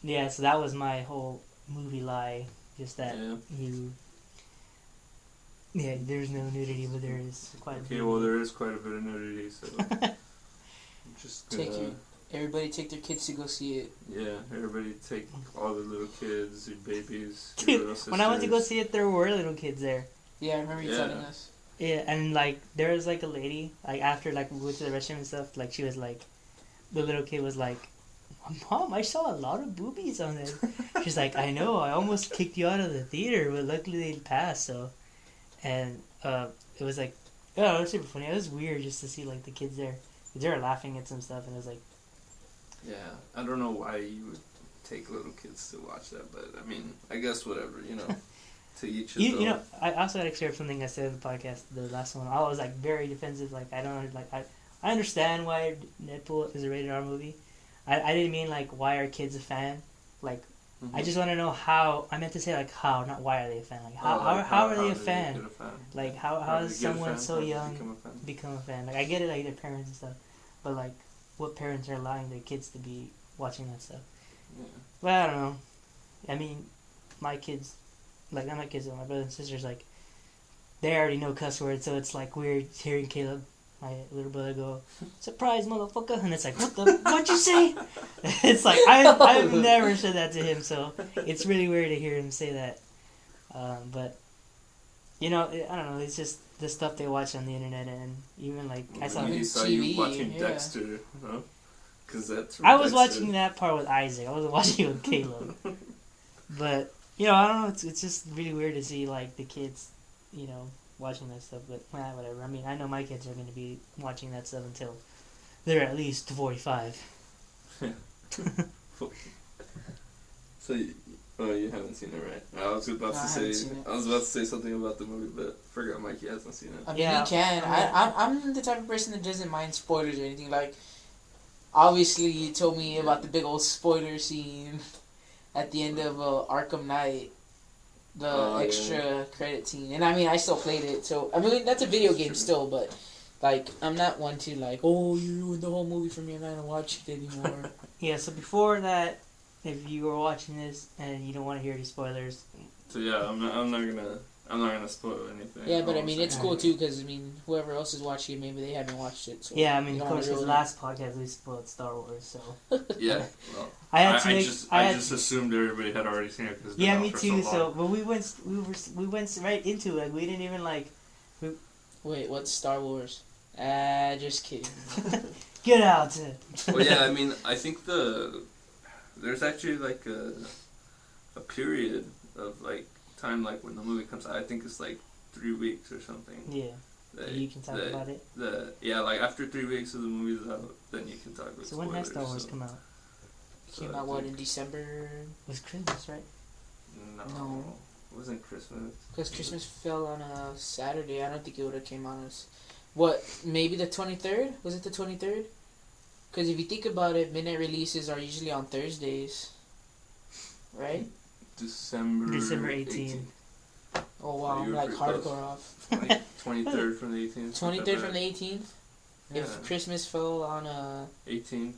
yeah, so that was my whole movie lie, just that there's no nudity, but there is quite a bit. Okay, well, there is quite a bit of nudity, so... just Everybody take their kids to go see it. Yeah, everybody take all the little kids, your babies, your Dude, little sisters. when I went to go see it, there were little kids there. Yeah, I remember you telling us. Yeah, and like there was like a lady, like after like we went to the restroom and stuff, like she was like, the little kid was like, Mom, I saw a lot of boobies on it. She's like, I know, I almost kicked you out of the theater, but luckily they passed, so. And it was like, oh, it was super funny. It was weird just to see, like, the kids there. They were laughing at some stuff, and it was like... Yeah, I don't know why you would take little kids to watch that, but, I mean, I guess whatever, you know, to each his own. You know, I also had to share something I said in the podcast, the last one. I was, like, very defensive, like, I don't, like, I understand why Deadpool is a rated R movie. I didn't mean, like, why are kids a fan? Like, I just want to know how. I meant to say, like, how, not why are they a fan. Like, how are they a fan? Like, how does someone so young become a fan? Like, I get it, like, their parents and stuff. But, like, what parents are allowing their kids to be watching that stuff? Yeah. Well, I don't know. I mean, my kids, like, not my kids, but my brothers and sisters, like, they already know cuss words, so it's, like, weird hearing Caleb, my little brother, go, surprise, motherfucker, and it's like, what'd you say? It's like, I've never said that to him, so it's really weird to hear him say that. But, you know, I don't know, it's just the stuff they watch on the internet, and even, like, I saw... He saw TV, you watching yeah. Dexter, huh? Because that's... I was watching that part with Isaac, I wasn't watching it with Caleb. But, you know, I don't know, it's just really weird to see, like, the kids, you know, watching that stuff, but whatever. I mean, I know my kids are going to be watching that stuff until they're at least 45. So, you haven't seen it, right? I was about to say something about the movie, but forgot Mikey hasn't seen it. I mean, Yeah, you can. I'm the type of person that doesn't mind spoilers or anything. Like, obviously, you told me about the big old spoiler scene at the end of Arkham Knight. The extra credit scene. And I mean, I still played it, so... I mean, that's a video game still, but... Like, I'm not one to, like, oh, you ruined the whole movie for me, I'm not gonna watch it anymore. Yeah, so before that, if you were watching this and you don't want to hear any spoilers... So yeah, I'm not gonna spoil anything. Yeah, but I mean, it's cool too, because, I mean, whoever else is watching it, maybe they haven't watched it, so... Yeah, I mean, of course, because last podcast we spoiled Star Wars, so... Yeah, well... I just assumed everybody had already seen it, because yeah, me too, but we went right into it, we didn't even, like... Wait, what's Star Wars? Just kidding. Get out! Well, yeah, I mean, I think there's actually, like, a period of, like, time, like, when the movie comes out. I think it's, like, 3 weeks or something. Yeah. You can talk about it? Yeah, like, after 3 weeks of the movie's out, then you can talk about So when has Star Wars come out? Came out, what, in December? It was Christmas, right? No. It wasn't Christmas. Because Christmas fell on a Saturday. I don't think it would have came on us. What, maybe the 23rd? Was it the 23rd? Because if you think about it, midnight releases are usually on Thursdays. Right? December 18th. Oh wow, I'm like hardcore off. 23rd from the 18th. 23rd from the 18th? Yeah. If Christmas fell on a... 18th.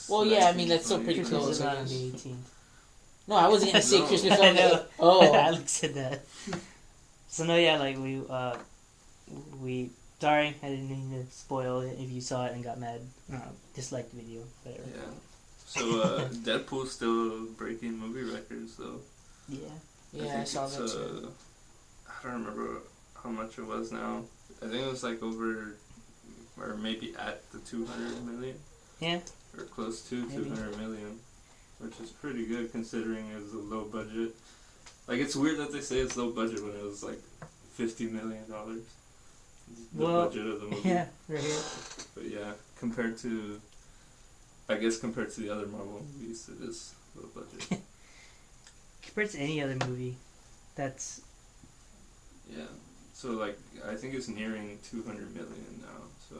Well, yeah, I mean, that's still pretty Christmas close. is not on the 18th. No, I wasn't going to say No. Christmas fell on I know. the... Oh. Alex said that. So no, yeah, like we sorry, I didn't mean to spoil it if you saw it and got mad. Disliked the video, whatever. Yeah. So Deadpool's still breaking movie records, though. Yeah. Yeah, I saw that too. I don't remember how much it was now. I think it was like over, or maybe at the 200 million. Yeah. Or close to Maybe. 200 million, which is pretty good considering it was a low budget. Like, it's weird that they say it's low budget when it was like $50 million. The budget of the movie. Yeah, right here. But yeah, compared to the other Marvel movies, it is low budget. Compared to any other movie, that's... Yeah. So, like, I think it's nearing 200 million now, so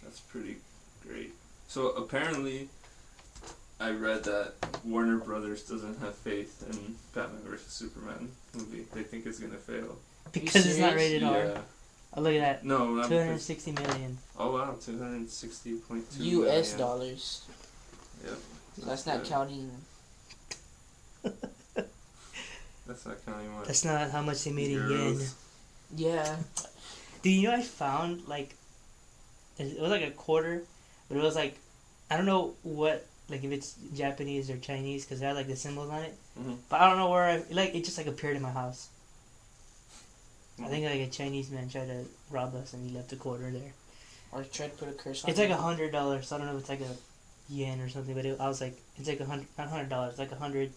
that's pretty great. So, apparently, I read that Warner Brothers doesn't have faith in Batman vs. Superman movie. They think it's gonna fail. Because it's not rated R. Yeah. Oh, look at that. No, not 260 million. Oh, wow, 260.2 US million. dollars. Yep. That's not good. counting... That's not counting what? That's not how much they made in yen. Euros. Yeah. Do you know I found, like, it was like a quarter, but it was like, I don't know what, like if it's Japanese or Chinese, because they had like the symbols on it, but I don't know where, it just like appeared in my house. I think like a Chinese man tried to rob us and he left a quarter there. Or tried to put a curse on It's like $100, so I don't know if it's like a yen or something, but I was like, it's like $100, like $100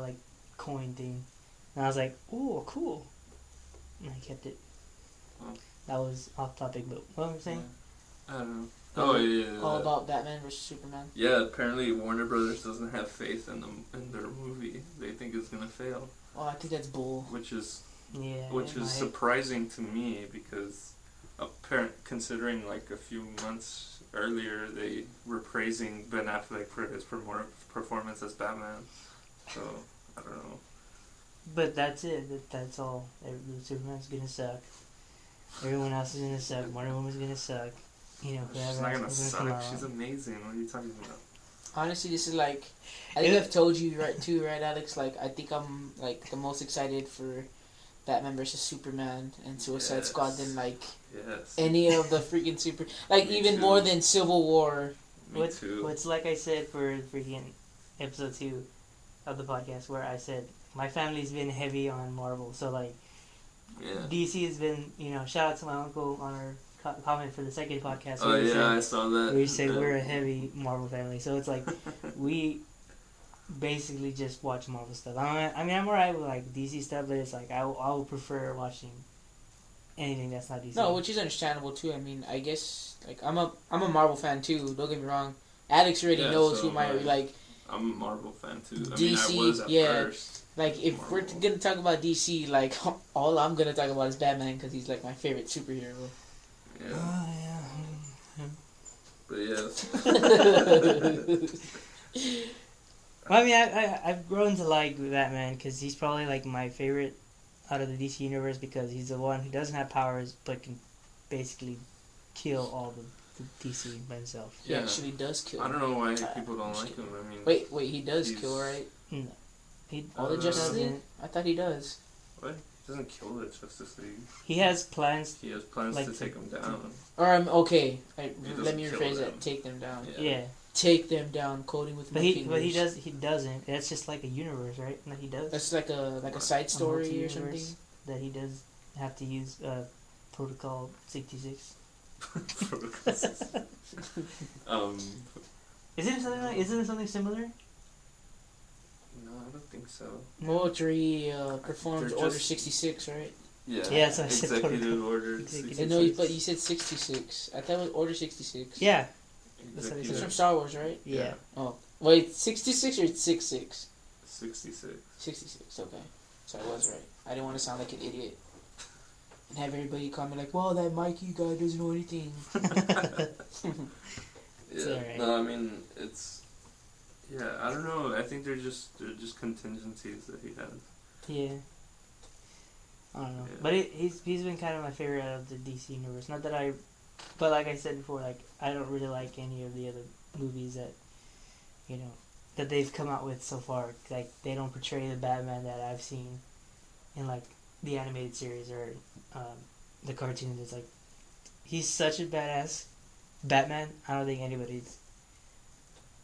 like coin thing, and I was like, oh, cool, and I kept it. Oh. That was off topic, but what was I saying? I don't know. Oh yeah. All about Batman versus Superman. Yeah, apparently Warner Brothers doesn't have faith in their movie. They think it's gonna fail. Oh, I think that's bull. Which is Yeah, surprising to me because considering like a few months earlier they were praising Ben Affleck for his performance as Batman. So I don't know. But that's it. That's all. Superman's gonna suck. Everyone else is gonna suck. Wonder Woman's gonna suck. You know, she's not gonna suck. She's amazing. What are you talking about? Honestly, this is like, I think I've told you right, Alex. Like, I think I'm like the most excited for Batman versus Superman and Suicide Squad than like any of the freaking even more than Civil War. Me too. What's like I said for freaking episode 2 of the podcast, where I said my family's been heavy on Marvel, so like DC has been, shout out to my uncle on our comment for the second podcast. Oh yeah, I saw that. We say we're a heavy Marvel family, so it's like we basically just watch Marvel stuff. I mean, I'm alright with like DC stuff, but it's like I would prefer watching anything that's not DC. No, which is understandable too. I mean, I guess like I'm a Marvel fan too. Don't get me wrong. Alex already knows who my like. I'm a Marvel fan too. DC, I was at first. Like if Marvel. We're gonna talk about DC, like all I'm gonna talk about is Batman because he's like my favorite superhero. Yeah. Oh, yeah. But yes. Well, I mean, I've grown to like Batman because he's probably like my favorite out of the DC universe because he's the one who doesn't have powers but can basically kill all the DC by himself. He actually does kill. I don't know why people don't like him. I mean, wait, he does kill, right? No. He all the Justice League? I thought he does. What? He doesn't kill the Justice League. He has plans. He has plans to take them down. Or okay, let me rephrase that. Take them down. Yeah. Take them down, coding with my fingers. But he doesn't. That's just like a universe, right? That he does. That's like a side story or something. That he does have to use Protocol 66. Protocol 66. Isn't it something similar? No, I don't think so. Military performs Order 66, right? Yeah. Yeah, so I said Executive Order 66. No, but you said 66. I thought it was Order 66. Yeah. It's from Star Wars, right? Yeah. Oh. Wait, 66 or 66? 66. 66, okay. So I was right. I didn't want to sound like an idiot. And have everybody comment like, wow, that Mikey guy doesn't know anything. Yeah. Right. No, I mean, it's... Yeah, I don't know. I think they're just contingencies that he has. Yeah. I don't know. Yeah. But he's been kind of my favorite out of the DC universe. Not that but like I said before, like I don't really like any of the other movies that, that they've come out with so far. Like they don't portray the Batman that I've seen in like the animated series or the cartoons. It's like he's such a badass Batman. I don't think anybody's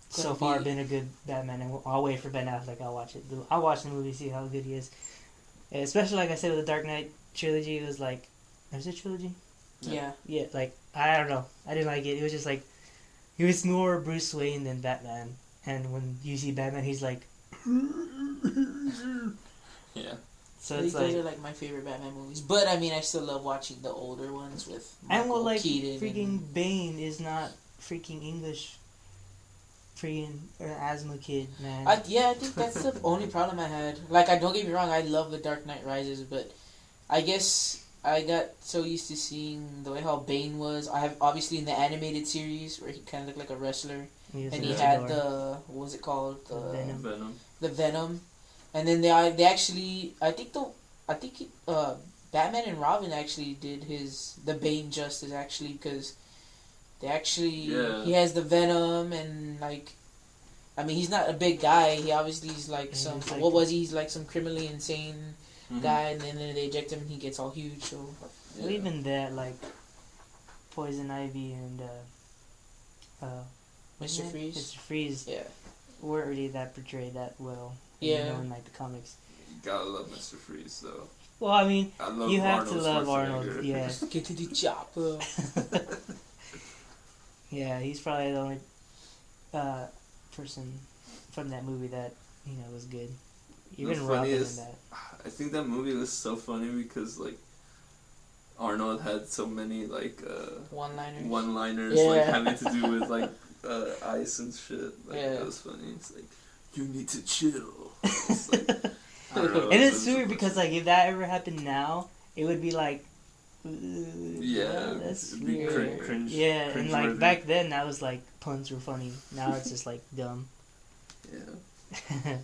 so far been a good Batman, and I'll wait for Ben Affleck. I'll watch it. I'll watch the movie, see how good he is. Especially like I said with the Dark Knight trilogy, it was like, is it trilogy? Yeah. Yeah, like I don't know, I didn't like it. It was just like he was more Bruce Wayne than Batman, and when you see Batman, he's like, yeah. So it's those are like my favorite Batman movies, but I mean I still love watching the older ones with Michael Keaton. Freaking Bane is not freaking English. Freaking asthma kid, man. I think that's the only problem I had. Like, don't get me wrong, I love The Dark Knight Rises, but I guess I got so used to seeing the way how Bane was. I have obviously in the animated series where he kind of looked like a wrestler, and he had the what was it called? The Venom, and then they actually Batman and Robin actually did the Bane justice actually because. He has the Venom and like, I mean he's not a big guy. He obviously is like he's like some criminally insane guy, and then they eject him and he gets all huge. So even that like, Poison Ivy and Mr. Freeze. Mr. Freeze. Yeah. Weren't really that portrayed that well. Yeah. In like the comics. You gotta love Mr. Freeze though. Well, I mean, you have Arnold to love Arnold. Yeah. Get to the chopper. Yeah, he's probably the only person from that movie that was good. The Even Robin in funniest- that. I think that movie was so funny because like Arnold had so many like One-liners. one-liners Yeah. like having to do with like ice and shit. Like Yeah. that was funny. It's like you need to chill. It's like, I don't know, And it it's was weird so because funny. like if that ever happened now, it would be like, Yeah, that's it'd be weird. cringe. Yeah, and like cringe-worthy. back then that was like puns were funny. Now it's just like dumb. Yeah.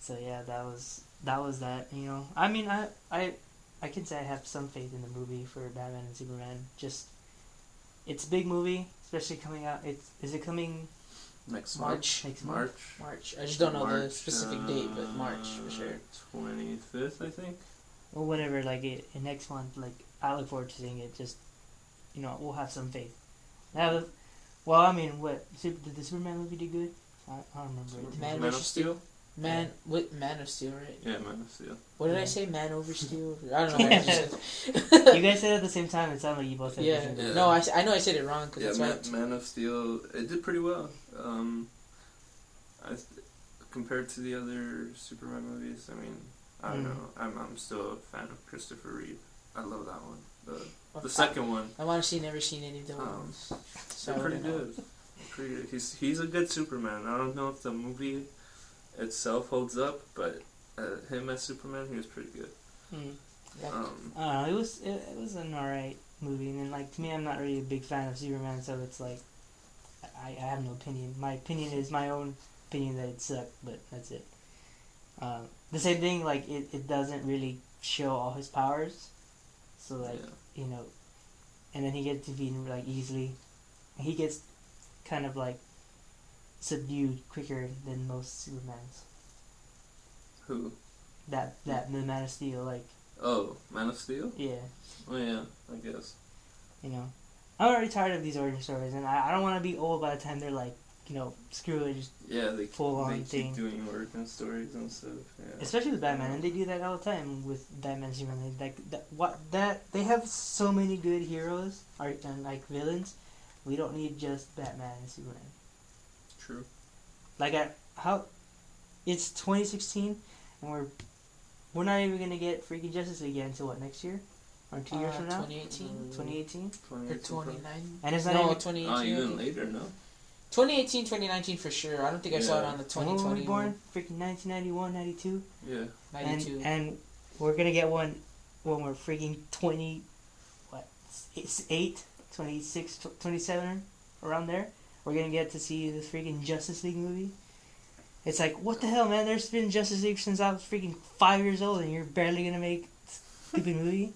So yeah, that was that. I mean, I can say I have some faith in the movie for Batman and Superman. Just it's a big movie, especially coming out. Is it coming Next March. next month? March. I just don't know the March, specific date, but March for sure. 25th, I think. Or whenever, like in next month. Like I look forward to seeing it. Just we'll have some faith. Well, I mean, did the Superman movie do good? I don't remember it. Man Man of vs. Steel? Man of Steel, right? Yeah, Man of Steel. What did Yeah. I say? Man over Steel? I don't know. What I just You said. guys said it at the same time. It sounded like you both said Yeah. different Yeah. things. No, I know I said it wrong because Yeah, that's why. Man of Steel, it did pretty well. Compared to the other Superman movies, I mean, I don't know. I'm still a fan of Christopher Reeve. I love that one. The second one. I've honestly never seen any of those. ones. So They're I pretty wouldn't know. good. Pretty good. He's a good Superman. I don't know if the movie itself holds up, but him as Superman, he was pretty good. Like, I don't know. It was an alright movie, and then like to me, I'm not really a big fan of Superman, so it's like I have no opinion. My opinion is my own opinion that it sucked, but that's it. The same thing, like it doesn't really show all his powers, so like and then he gets defeated like easily. He gets kind of like subdued quicker than most Supermans. Who? The Man of Steel, like Oh, Man of Steel? yeah. Oh yeah, I guess. I'm already tired of these origin stories, and I don't want to be old by the time they're like, screw it, just Yeah, they Full-on keep thing. doing origin stories and stuff. Yeah. especially with Batman, and they do that all the time with Batman and Superman. They have so many good heroes and like villains. We don't need just Batman and Superman. True. Like it's 2016, and we're not even gonna get freaking Justice League again until what, next year, or 2 years from now? 2018 2018. or 2019. And it's not No, even 2018. Oh, I even think. later, no? 2018, 2019 for sure. I don't think I saw it Yeah. on the When were we 2020 born? one. Freaking 1991, 92. Yeah. 92. And we're gonna get one when we're freaking 20, what, 8, 26, 27, around there. We're gonna get to see this freaking Justice League movie. It's like, what the hell, man? There's been Justice League since I was freaking 5 years old, and you're barely gonna make a stupid movie.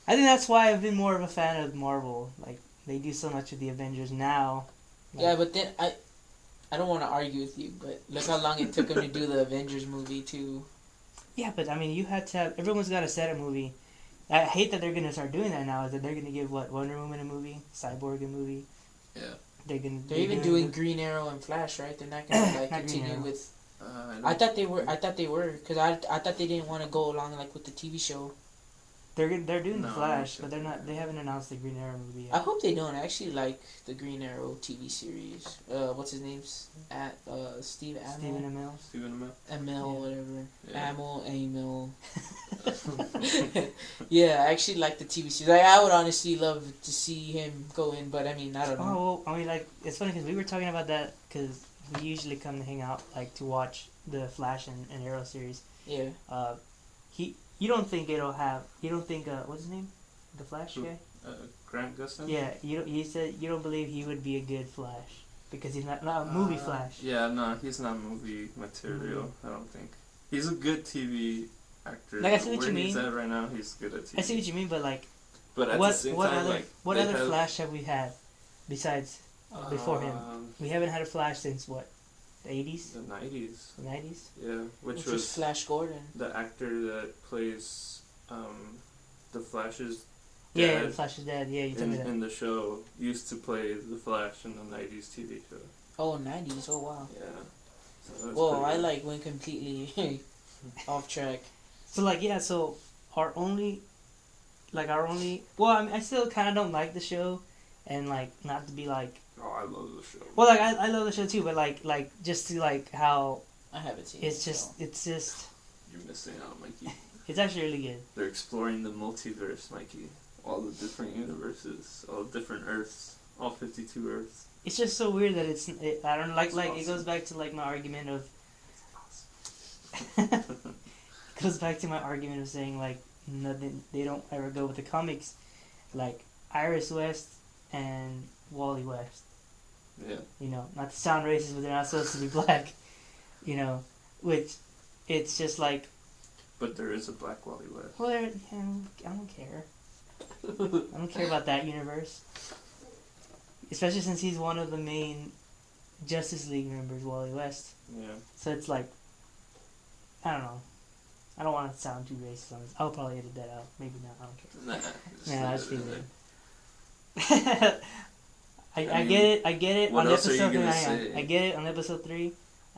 I think that's why I've been more of a fan of Marvel. Like, they do so much with the Avengers now. Like, Yeah, but then I don't want to argue with you, but look how long it took him to do the Avengers movie too. yeah, but I mean, you had to have. Everyone's got to set a movie. I hate that they're gonna start doing that now. Is that they're gonna give Wonder Woman a movie, Cyborg a movie. Yeah. They're even doing Green Arrow and Flash, right? They're not gonna like Not Green continue Arrow. with. don't- I thought they were because I thought they didn't want to go along like with the TV show. They're doing the No, Flash, I but they're not. They haven't announced the Green Arrow movie I yet. hope they don't. I actually like the Green Arrow TV series. What's his name's at Steve Amell. Stephen Amell. Stephen Amell. Amell, Yeah. whatever. Yeah. Amell. Yeah, I actually like the TV series. I would honestly love to see him go in, but I mean, I don't know. Oh, well, I mean, like it's funny because we were talking about that because we usually come to hang out like to watch the Flash and Arrow series. Yeah. You don't think it'll have? You don't think what's his name? The Flash Who? guy. Grant Gustin? Yeah, you said you don't believe he would be a good Flash because he's not a movie Flash. Yeah, no, he's not movie material, I don't think. He's a good TV actor. Like, I see what Where you he's mean. at right now, he's good at TV. I see what you mean, but like, But at the what same what time, other like, what they other have, Flash have we had besides before him? We haven't had a Flash since what, the 80s, the 90s. the 90s. Yeah, which was was Flash Gordon. the actor that plays the Flash's Yeah, dad the Flash is dead. Yeah, you told me that. in the show used to play the Flash in the 90s TV show. Oh, 90s. Oh, wow. Yeah. So that's Well, pretty I good. like went completely off track. So like yeah, so our only well, I mean, I still kind of don't like the show, and like not to be like Oh, I love the show. Well, like I love the show too, but like just to like how I haven't seen it's it. just You're missing out, Mikey. it's actually really good. They're exploring the multiverse, Mikey. All the different universes, all the different Earths, all 52 Earths. It's just so weird that I don't like It's like awesome. it goes back to like my argument of Awesome. goes back to my argument of saying like nothing they don't ever go with the comics, like Iris West and Wally West. Yeah. You know, not to sound racist, but they're not supposed to be black. You know, which it's just like, But there is a Black Wally West. well, I don't care. I don't care about that universe. Especially since he's one of the main Justice League members, Wally West. Yeah. So it's like, I don't know. I don't want to sound too racist on this. I'll probably edit that out. Maybe not. I don't care. Nah. Nah, I just leave leave it it. I get it. I get it. What On else are you episode gonna 3, say? I get it. On episode 3,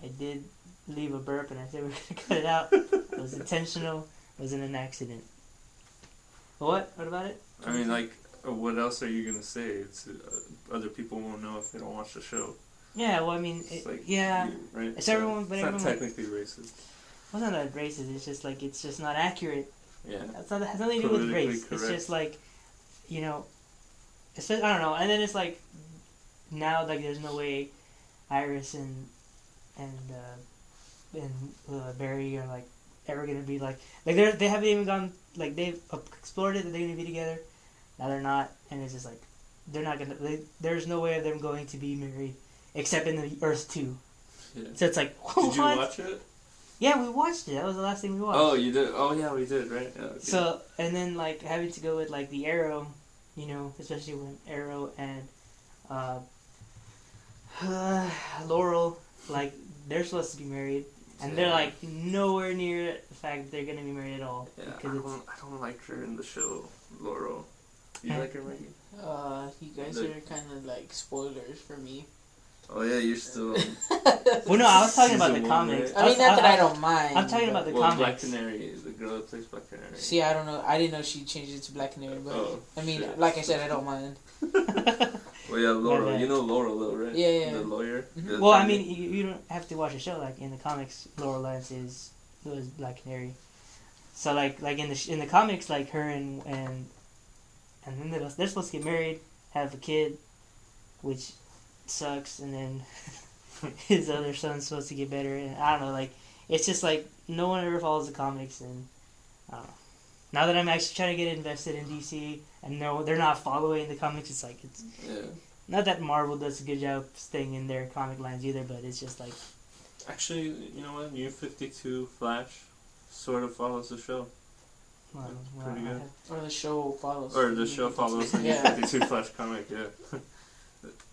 I did leave a burp, and I said we we're gonna cut it out. It was intentional. It wasn't an accident. What? What about it? I mean, like, what else are you gonna say? It's other people won't know if they don't watch the show. Yeah. Well, I mean, It's like yeah. you, right? It's So everyone, but it's not everyone. technically racist. Well, it's not racist. It's just like it's just not accurate. Yeah. That's not, it has nothing to do with Politically race. It's correct. just like, you know, it's just, I don't know. And then it's like, now like there's no way Iris and Barry are like ever gonna be like they haven't even gone like they've explored it that they're gonna be together. Now they're not, and it's just like they're not gonna. There's no way of them going to be married except in the Earth 2. Yeah. So it's like, Did you what? watch it? Yeah, we watched it. That was the last thing we watched. Oh, you did. Oh, yeah, we did. Right. Yeah, okay. So, and then, like, having to go with, like, the Arrow, you know, especially when Arrow and Laurel, like, they're supposed to be married, and they're, like, nowhere near the fact that they're going to be married at all. Yeah, Because I don't like her in the show, Laurel. You Yeah. like her, Mikey? You guys are kind of like spoilers for me. Oh yeah, you're still. Well, no, I was talking about the Season one, comics. right? I mean, not that I don't mind. I'm talking but- about the Well, Black comics. Canary, the girl that plays Black Canary. See, I don't know. I didn't know she changed it to Black Canary, but Oh, I mean, shit. like I said, I don't mind. Well, yeah, Laurel. bad. You know Laurel, though, right? Yeah, yeah. The lawyer. Mhm. The Well, I attorney. mean, you don't have to watch the show. Like, in the comics, Laurel Lance was Black Canary. So, like in the comics, like, her and then they're supposed to get married, have a kid, which sucks, and then his other son's supposed to get better, and I don't know, like, it's just like no one ever follows the comics, and I don't know. Now that I'm actually trying to get invested in DC, and no, they're not following the comics, it's like it's Yeah. not that Marvel does a good job staying in their comic lines either, but it's just like Actually, you know what? New 52 Flash sort of follows the show. well, Pretty I good. have- Or the show follows. Or the show follows the New Yeah. 52 Flash comic, yeah.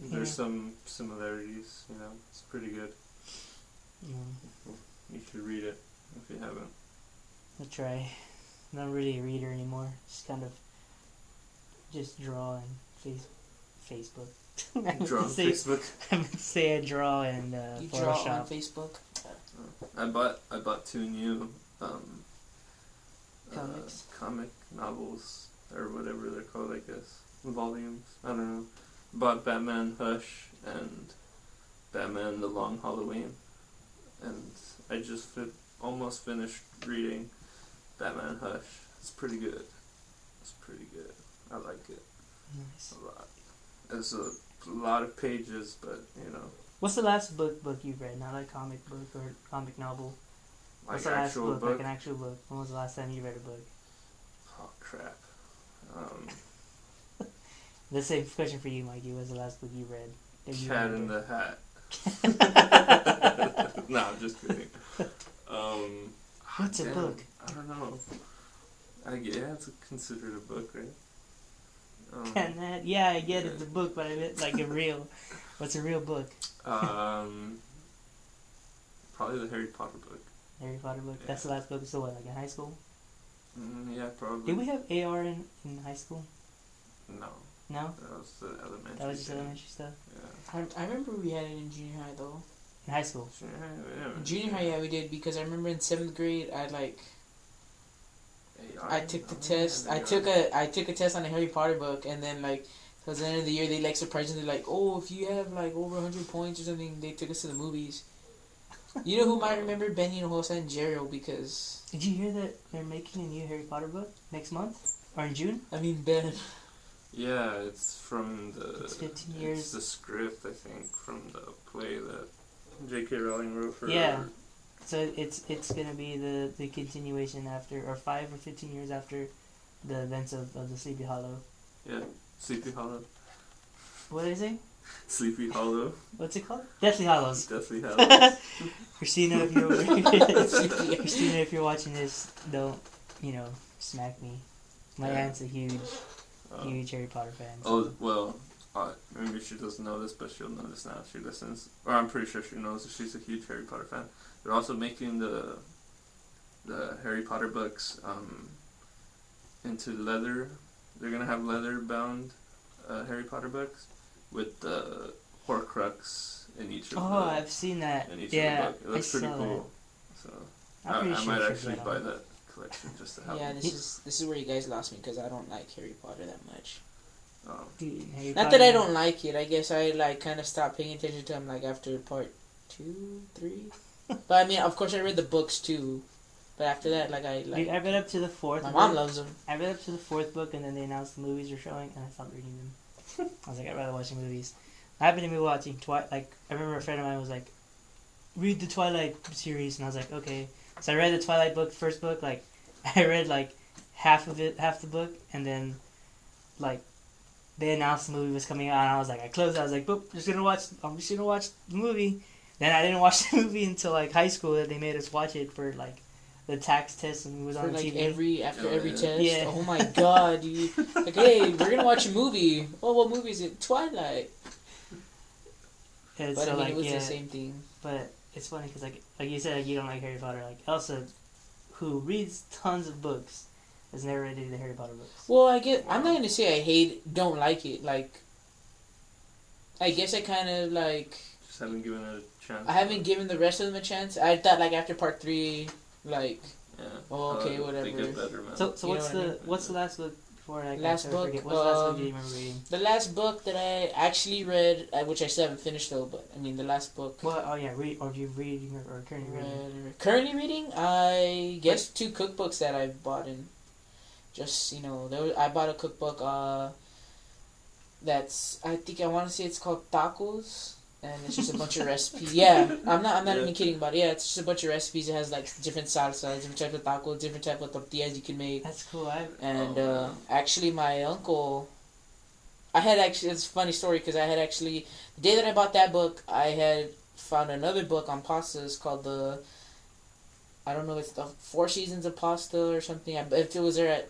There's some similarities, you know. It's pretty good. You should read it if you haven't. I'll try. I'm not really a reader anymore. Just kind of just draw and Facebook. I meant Draw to on say- Facebook. I meant to say I draw and You draw on Photoshop. Facebook. I bought 2 new Comics. comic novels or whatever they're called, I guess. Volumes. I don't know. Bought Batman Hush and Batman The Long Halloween. And I just almost finished reading Batman Hush. It's pretty good. It's pretty good. I like it Nice. a lot. It's a lot of pages, but you know, What's the last book you've read? Not a comic book or comic novel. What's like the last actual book? book. Like an actual book. When was the last time you read a book? Oh crap. The same question for you, Mikey. What's the last book you read? that you Cat in remember? the Hat. No, I'm just kidding. What's a damn, book? I don't know. Yeah, it's considered a book, right? Cat in the Hat? Yeah, I get it's a book, but I meant like a real. What's a real book? Probably the Harry Potter book. Harry Potter book. Yeah. That's the last book. So what? Like in high school? Yeah, probably. Did we have AR in high school? No, No, that was the elementary. that was just thing. elementary stuff. Yeah. I remember we had it in junior high though. In high school. In junior high, yeah, we did because I remember in 7th grade, I took the test. I took a test on the Harry Potter book, and then like Because at the end of the year, they like surprisingly like, oh, if you have like over 100 points or something, they took us to the movies. You know who might remember Benny and Hosa and Jero because... Did you hear that they're making a new Harry Potter book next month? Or in June? I mean, Ben. Yeah, it's from the... It's 15 years. It's the script, I think, from the play that J.K. Rowling wrote for... Yeah. So it's gonna be the continuation after, or 5 or 15 years after the events of the Sleepy Hollow. Yeah, Sleepy Hollow. What did I say? Sleepy Hollow. What's it called? Deathly Hallows. Deathly Hallows. Christina, if you're watching this, don't, smack me. My aunt's a huge Harry Potter fan. So. Oh, well, maybe she doesn't know this, but she'll know this now if she listens. Or I'm pretty sure she knows that she's a huge Harry Potter fan. They're also making the Harry Potter books into leather. They're going to have leather-bound Harry Potter books with the Horcrux in each of the... Oh, I've seen that. In each of the book. It looks pretty cool. That. So I might actually buy that collection just to have Yeah, it. this is where you guys lost me because I don't like Harry Potter that much. Oh. Dude, Not that I don't like it. I guess I kind of stopped paying attention to them after part 2, 3. But I mean, of course, I read the books too. But after that, Dude, I read up to the 4th. My mom loves them. I read up to the 4th book, and then they announced the movies were showing, and I stopped reading them. I was like, I'd rather watch the movies. I happened to be watching Twilight. I remember a friend of mine was like, read the Twilight series, and I was like, okay. So I read the Twilight book, first book. I read half the book, and then they announced the movie was coming out, and I was like, I closed it. I was like, boop, I'm just gonna watch the movie. Then I didn't watch the movie until high school that they made us watch it for the tax test and it was on TV. After every test. Yeah. Oh my god, dude. Hey, we're gonna watch a movie. Oh, what movie is it? Twilight. And but so, it was the same thing. But it's funny because like you said, you don't like Harry Potter. Elsa, who reads tons of books, has never read any of the Harry Potter books. Well, I'm not gonna say don't like it. I guess I kind of Just haven't given it a chance. I haven't given the rest of them a chance. I thought after part 3, yeah. Oh, okay, whatever. They get better, man. So what's the last book before I last book? forget? What's the last book do you remember reading? The last book that I actually read, which I still haven't finished though, but I mean the last book. Well, oh yeah, read or do you reading or currently reading? Currently reading, I guess 2 cookbooks that I've bought in. Just I bought a cookbook. I think I want to say it's called Tacos. And it's just a bunch of recipes. Yeah, I'm not even kidding about it. Yeah, it's just a bunch of recipes. It has different salsas, different types of tacos, different type of tortillas you can make. That's cool. Actually, my uncle, it's a funny story because the day that I bought that book, I had found another book on pastas called I don't know, it's the 4 Seasons of Pasta or something. If it was there at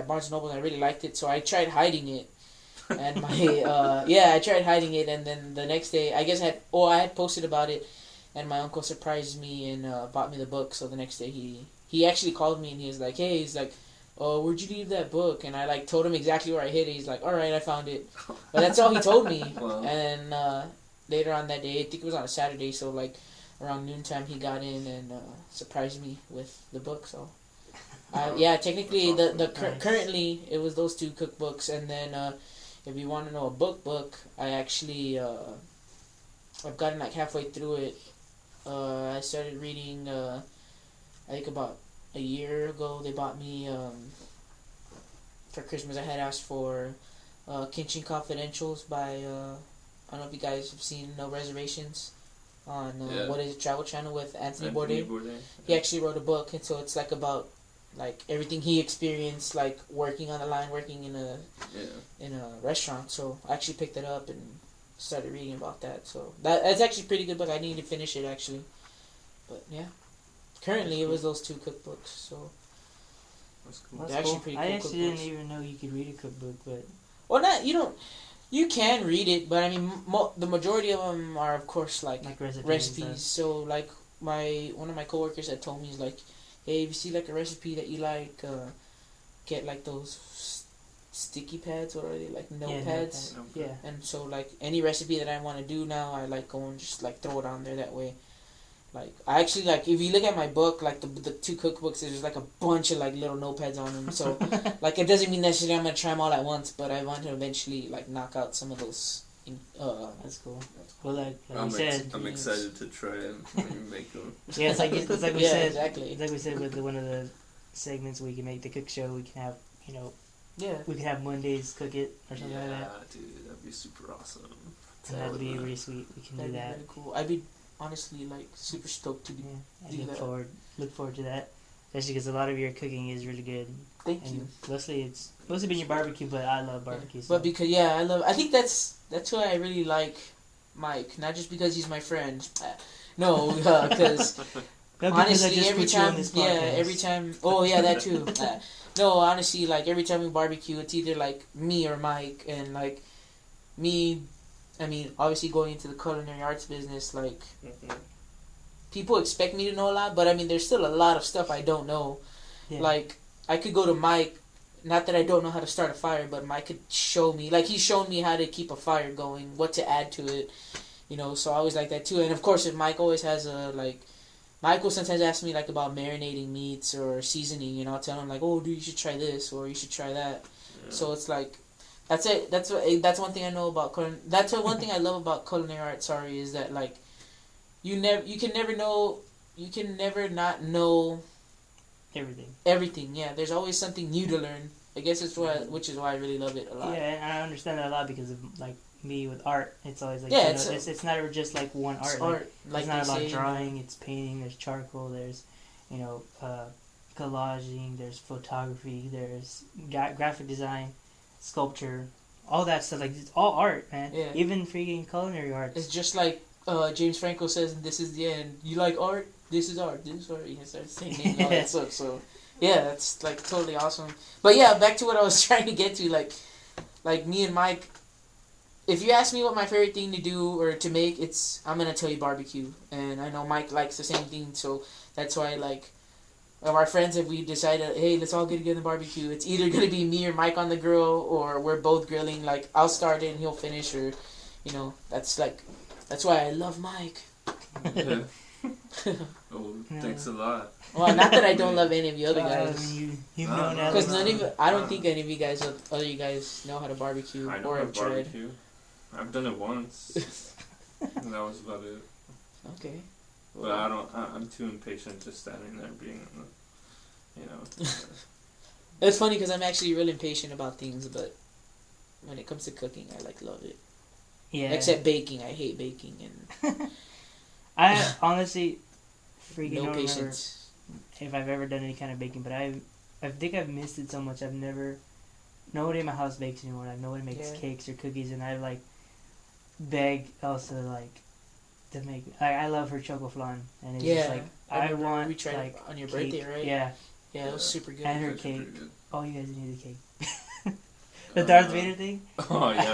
Barnes & Noble, and I really liked it, so I tried hiding it. And I tried hiding it, and then the next day, I guess I had posted about it, and my uncle surprised me and bought me the book. So the next day, he actually called me and he was like, "Hey," "Oh, where'd you leave that book?" And I told him exactly where I hid it. He's like, "All right, I found it." But that's all he told me. Wow. And later on that day, I think it was on a Saturday, so around noontime, he got in and surprised me with the book. So. Technically, currently it was those 2 cookbooks, and then if you want to know a book, I actually I've gotten halfway through it. I started reading. I think about a year ago they bought me for Christmas. I had asked for Kitchen Confidentials by I don't know if you guys have seen No Reservations on What Is It Travel Channel with Anthony Bourdain. He actually wrote a book, and so it's about everything he experienced, working on the line, working in a restaurant. So I actually picked it up and started reading about that. So that's actually a pretty good book. I need to finish it actually, but yeah. Currently, it was those 2 cookbooks. So that's cool. They're actually pretty cool. I actually didn't even know you could read a cookbook, but you can read it, but I mean the majority of them are of course recipes. So one of my coworkers had told me, he's like, hey, if you see a recipe that you like, get those sticky pads, what are they, notepads? Yeah. And so any recipe that I want to do now, I go and just throw it on there that way. Like I actually like if you look at my book, like the two cookbooks, there's like a bunch of like little notepads on them. So like it doesn't mean necessarily I'm gonna try them all at once, but I want to eventually like knock out some of those. That's cool. Well, like I'm you said, I'm excited to try them when you make them. yeah, it's like we yeah, said. exactly. It's like we said with one of the segments we can make the cook show. We can have Yeah. we can have Mondays cook it or something like that. Yeah, dude, that'd be super awesome. So that'd be really sweet. We can That'd do be that. really cool. I'd be honestly like super stoked to do. Yeah, I do that. look forward to that. Especially because a lot of your cooking is really good. Thank and you. Mostly been your barbecue, but I love barbecue. So. But because I think that's why I really like Mike. Not just because he's my friend. No, because honestly, every time. Oh yeah, that too. No, honestly, like every time we barbecue, it's either like me or Mike, and like me. I mean, obviously going into the culinary arts business, like people expect me to know a lot, but I mean, there's still a lot of stuff I don't know. Yeah. Like I could go to Mike. Not that I don't know how to start a fire, but Mike could show me. Like he's shown me how to keep a fire going, what to add to it, So I always like that too. And of course, if Mike always has Mike will sometimes ask me like about marinating meats or seasoning. I'll tell him like, oh, dude, you should try this or you should try that. Yeah. So it's like, that's it. That's one thing I know about That's one thing I love about culinary arts. Sorry, is that like, you can never not know. Everything, yeah. There's always something new to learn. I guess which is why I really love it a lot. Yeah, and I understand that a lot because of like me with art. It's always like it's not ever just like one art. It's art. Like, it's not about drawing. It's painting. There's charcoal. There's collaging. There's photography. There's graphic design, sculpture, all that stuff. Like it's all art, man. Yeah. Even freaking culinary arts. It's just like James Franco says, "This is the end." You like art? This is art. This is art. You can start saying all that stuff. So, yeah, that's like totally awesome. But yeah, back to what I was trying to get to. Like me and Mike. If you ask me what my favorite thing to do or to make, I'm gonna tell you barbecue. And I know Mike likes the same thing, so that's why of our friends, if we decided, hey, let's all get together and barbecue, it's either gonna be me or Mike on the grill, or we're both grilling. Like I'll start it and he'll finish, or that's why I love Mike. Yeah. Oh, thanks a lot. Well, not that I don't love any of you other guys. You've known that. Because I don't think any of you guys, other you guys, know how to barbecue or have tried. I've done it once. And that was about it. Okay. But I'm too impatient just standing there being, It's funny because I'm actually really impatient about things, but when it comes to cooking, I love it. Yeah. Except baking, I hate baking and. I honestly freaking no don't patience. Remember if I've ever done any kind of baking, but I think I've missed it so much. Nobody in my house bakes anymore. Nobody makes cakes or cookies, and I beg Elsa to make. I love her choco flan, and it's just I want we tried on your birthday, right? Yeah. Yeah, it was super good. And her cake. Oh, you guys need the cake. The Darth Vader thing. Oh yeah.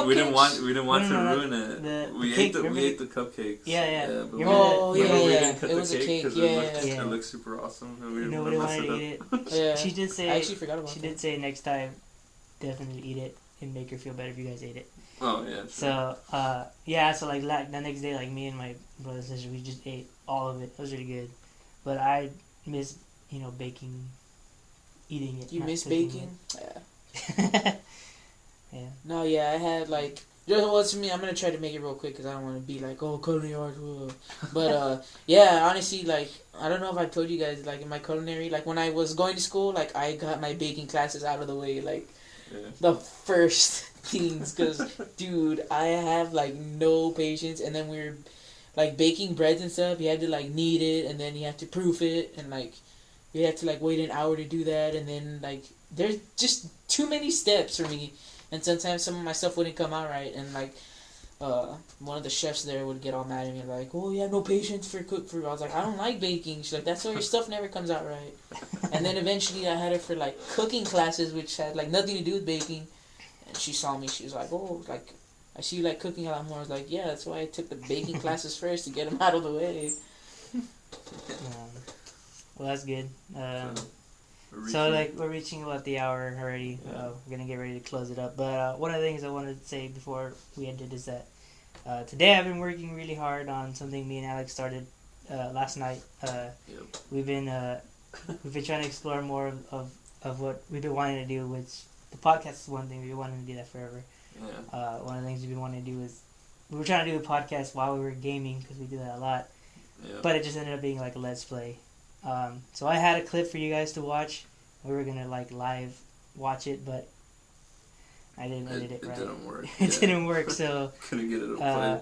We didn't want to ruin it. We ate the cupcakes. Yeah. But we didn't cut it the was cake a cake. It looked super awesome. And we didn't Nobody want wanted to eat it. Yeah. She did say. I actually forgot about that. She did say next time, definitely eat it and make her feel better if you guys ate it. Oh yeah. True. So so the next day, me and my brother and sister, we just ate all of it. It was really good, but I miss baking, eating it. You miss baking? Yeah. Yeah. No, yeah, I had to me. I'm gonna try to make it real quick because I don't want to be culinary arts. But yeah, honestly, I don't know if I told you guys in my culinary, when I was going to school, I got my baking classes out of the way, the first things, because dude, I have no patience, and then we were baking breads and stuff. You had to knead it, and then you have to proof it, and you had to wait an hour to do that, and then there's just too many steps for me. And sometimes some of my stuff wouldn't come out right, and one of the chefs there would get all mad at me, "Oh, you have no patience for cook food." I was like, "I don't like baking." She's like, "That's why your stuff never comes out right." And then eventually I had her for cooking classes, which had nothing to do with baking. And she saw me. She was like, "Oh, I see you cooking a lot more." I was like, "Yeah, that's why I took the baking classes first to get them out of the way." Well, that's good. So we're reaching about the hour already. Yeah. We're gonna get ready to close it up. But one of the things I wanted to say before we ended is that today I've been working really hard on something me and Alex started last night. We've been trying to explore more of what we've been wanting to do, which the podcast is one thing. We've been wanting to do that forever. Yeah. One of the things we've been wanting to do is we were trying to do a podcast while we were gaming because we do that a lot. Yeah. But it just ended up being like a let's play. So I had a clip for you guys to watch. We were gonna like live watch it, but I didn't edit it right. It didn't work. It didn't work, so couldn't get it to play.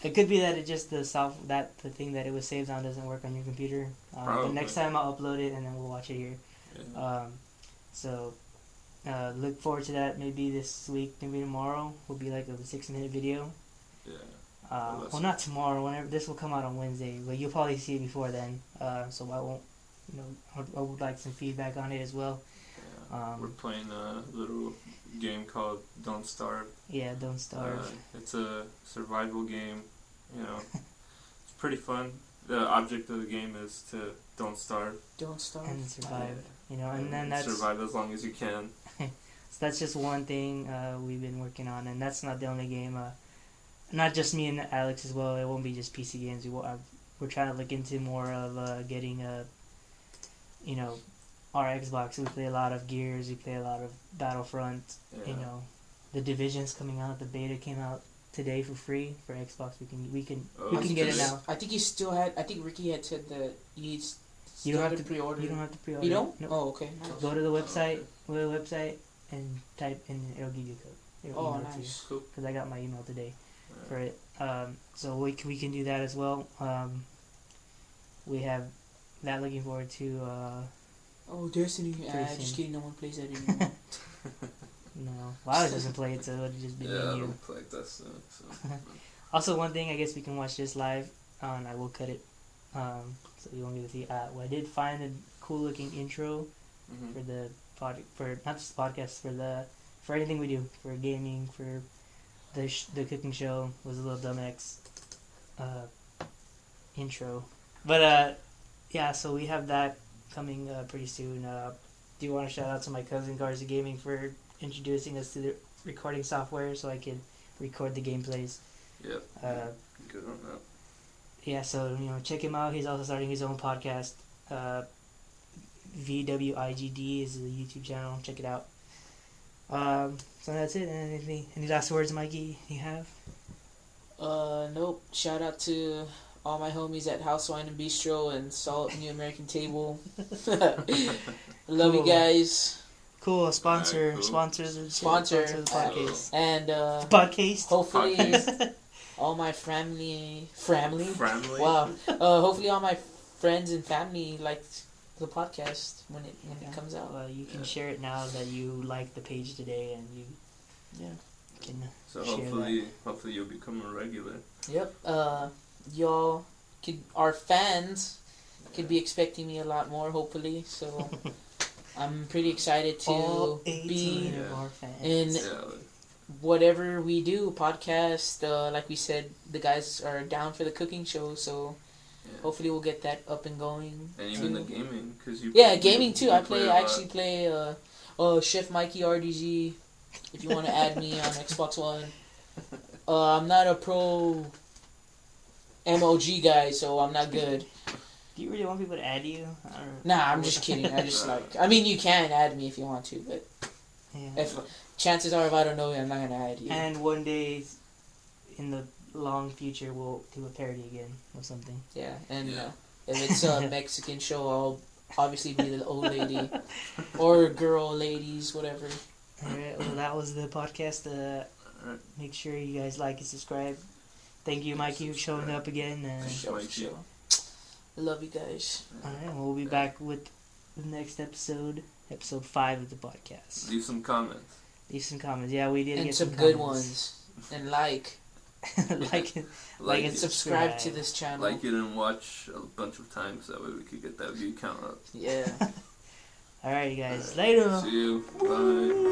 it could be that it just the thing that it was saved on doesn't work on your computer. But next time I'll upload it and then we'll watch it here. Yeah. So look forward to that. Maybe this week, maybe tomorrow will be like a 6-minute video. Yeah. Well, not tomorrow. Whenever this will come out on Wednesday, but you'll probably see it before then. So I won't. I would like some feedback on it as well. Yeah. We're playing a little game called Don't Starve. Yeah, Don't Starve. It's a survival game. It's pretty fun. The object of the game is to don't starve. Don't starve. And survive. And then that's survive as long as you can. So that's just one thing we've been working on, and that's not the only game. Not just me and Alex as well. It won't be just PC games. We're trying to look into more of getting our Xbox. We play a lot of Gears. We play a lot of Battlefront. Yeah. The Division's coming out. The beta came out today for free for Xbox. We can get it now. I think you still had. I think Ricky had said that you don't have to pre-order. You don't have to pre-order. You don't? No. Oh, okay. Nice. Go to the website. And type in. It'll give you a code. Oh, nice. Cool. Because I got my email today for it. So we can do that as well. We have that looking forward to. Destiny. Just kidding. No one plays that anymore. No, Alex doesn't play it, so it'll just be me and I you. don't play Destiny. So. Also, one thing I guess we can watch this live, and I will cut it, so you won't be able to see. Well, I did find a cool looking intro for the for not just the podcast, for anything we do, for gaming, for the cooking show. Was a little Dumbacks intro, but yeah. So we have that coming pretty soon. Do you want to shout out to my cousin Garza Gaming for introducing us to the recording software so I could record the gameplays? Yep. Good on that. Yeah, so check him out. He's also starting his own podcast. VWIGD is the YouTube channel. Check it out. So that's it. Any last words, Mikey, you have? Nope. Shout out to all my homies at House Wine and Bistro and Salt New American Table. Love you guys. Cool. Sponsor. Cool. Sponsor the podcast. And podcast. Hopefully, all my family. Wow. Hopefully, all my friends and family liked the podcast when it comes out. You can share it now that you like the page today, and you can. So share hopefully you'll become a regular. Yep. Y'all our fans could be expecting me a lot more. Hopefully, so. I'm pretty excited to be in whatever we do, podcast. Like we said, the guys are down for the cooking show, so hopefully we'll get that up and going. And even the gaming, because you. Yeah, gaming too. I actually play Chef Mikey RDG. If you want to add me on Xbox One, I'm not a pro MOG guy, so I'm not good. Do you really want people to add you? Nah, I'm just kidding. I mean, you can add me if you want to, but chances are if I don't know you, I'm not gonna add you. And one day, in the long future, we'll do a parody again or something. Yeah, and if it's a Mexican show, I'll obviously be the old lady or girl, ladies, whatever. All right. Well, that was the podcast. Make sure you guys like and subscribe. Thank you, Mikey, for showing up again. Show. Love you guys. Alright, we'll be back with the next episode 5 of the podcast. Leave some comments. Yeah, we did and get some good comments. Ones. And like and subscribe to this channel. Like it and watch a bunch of times. That way we could get that view count up. Yeah. Alright, guys. Later. See you. Bye.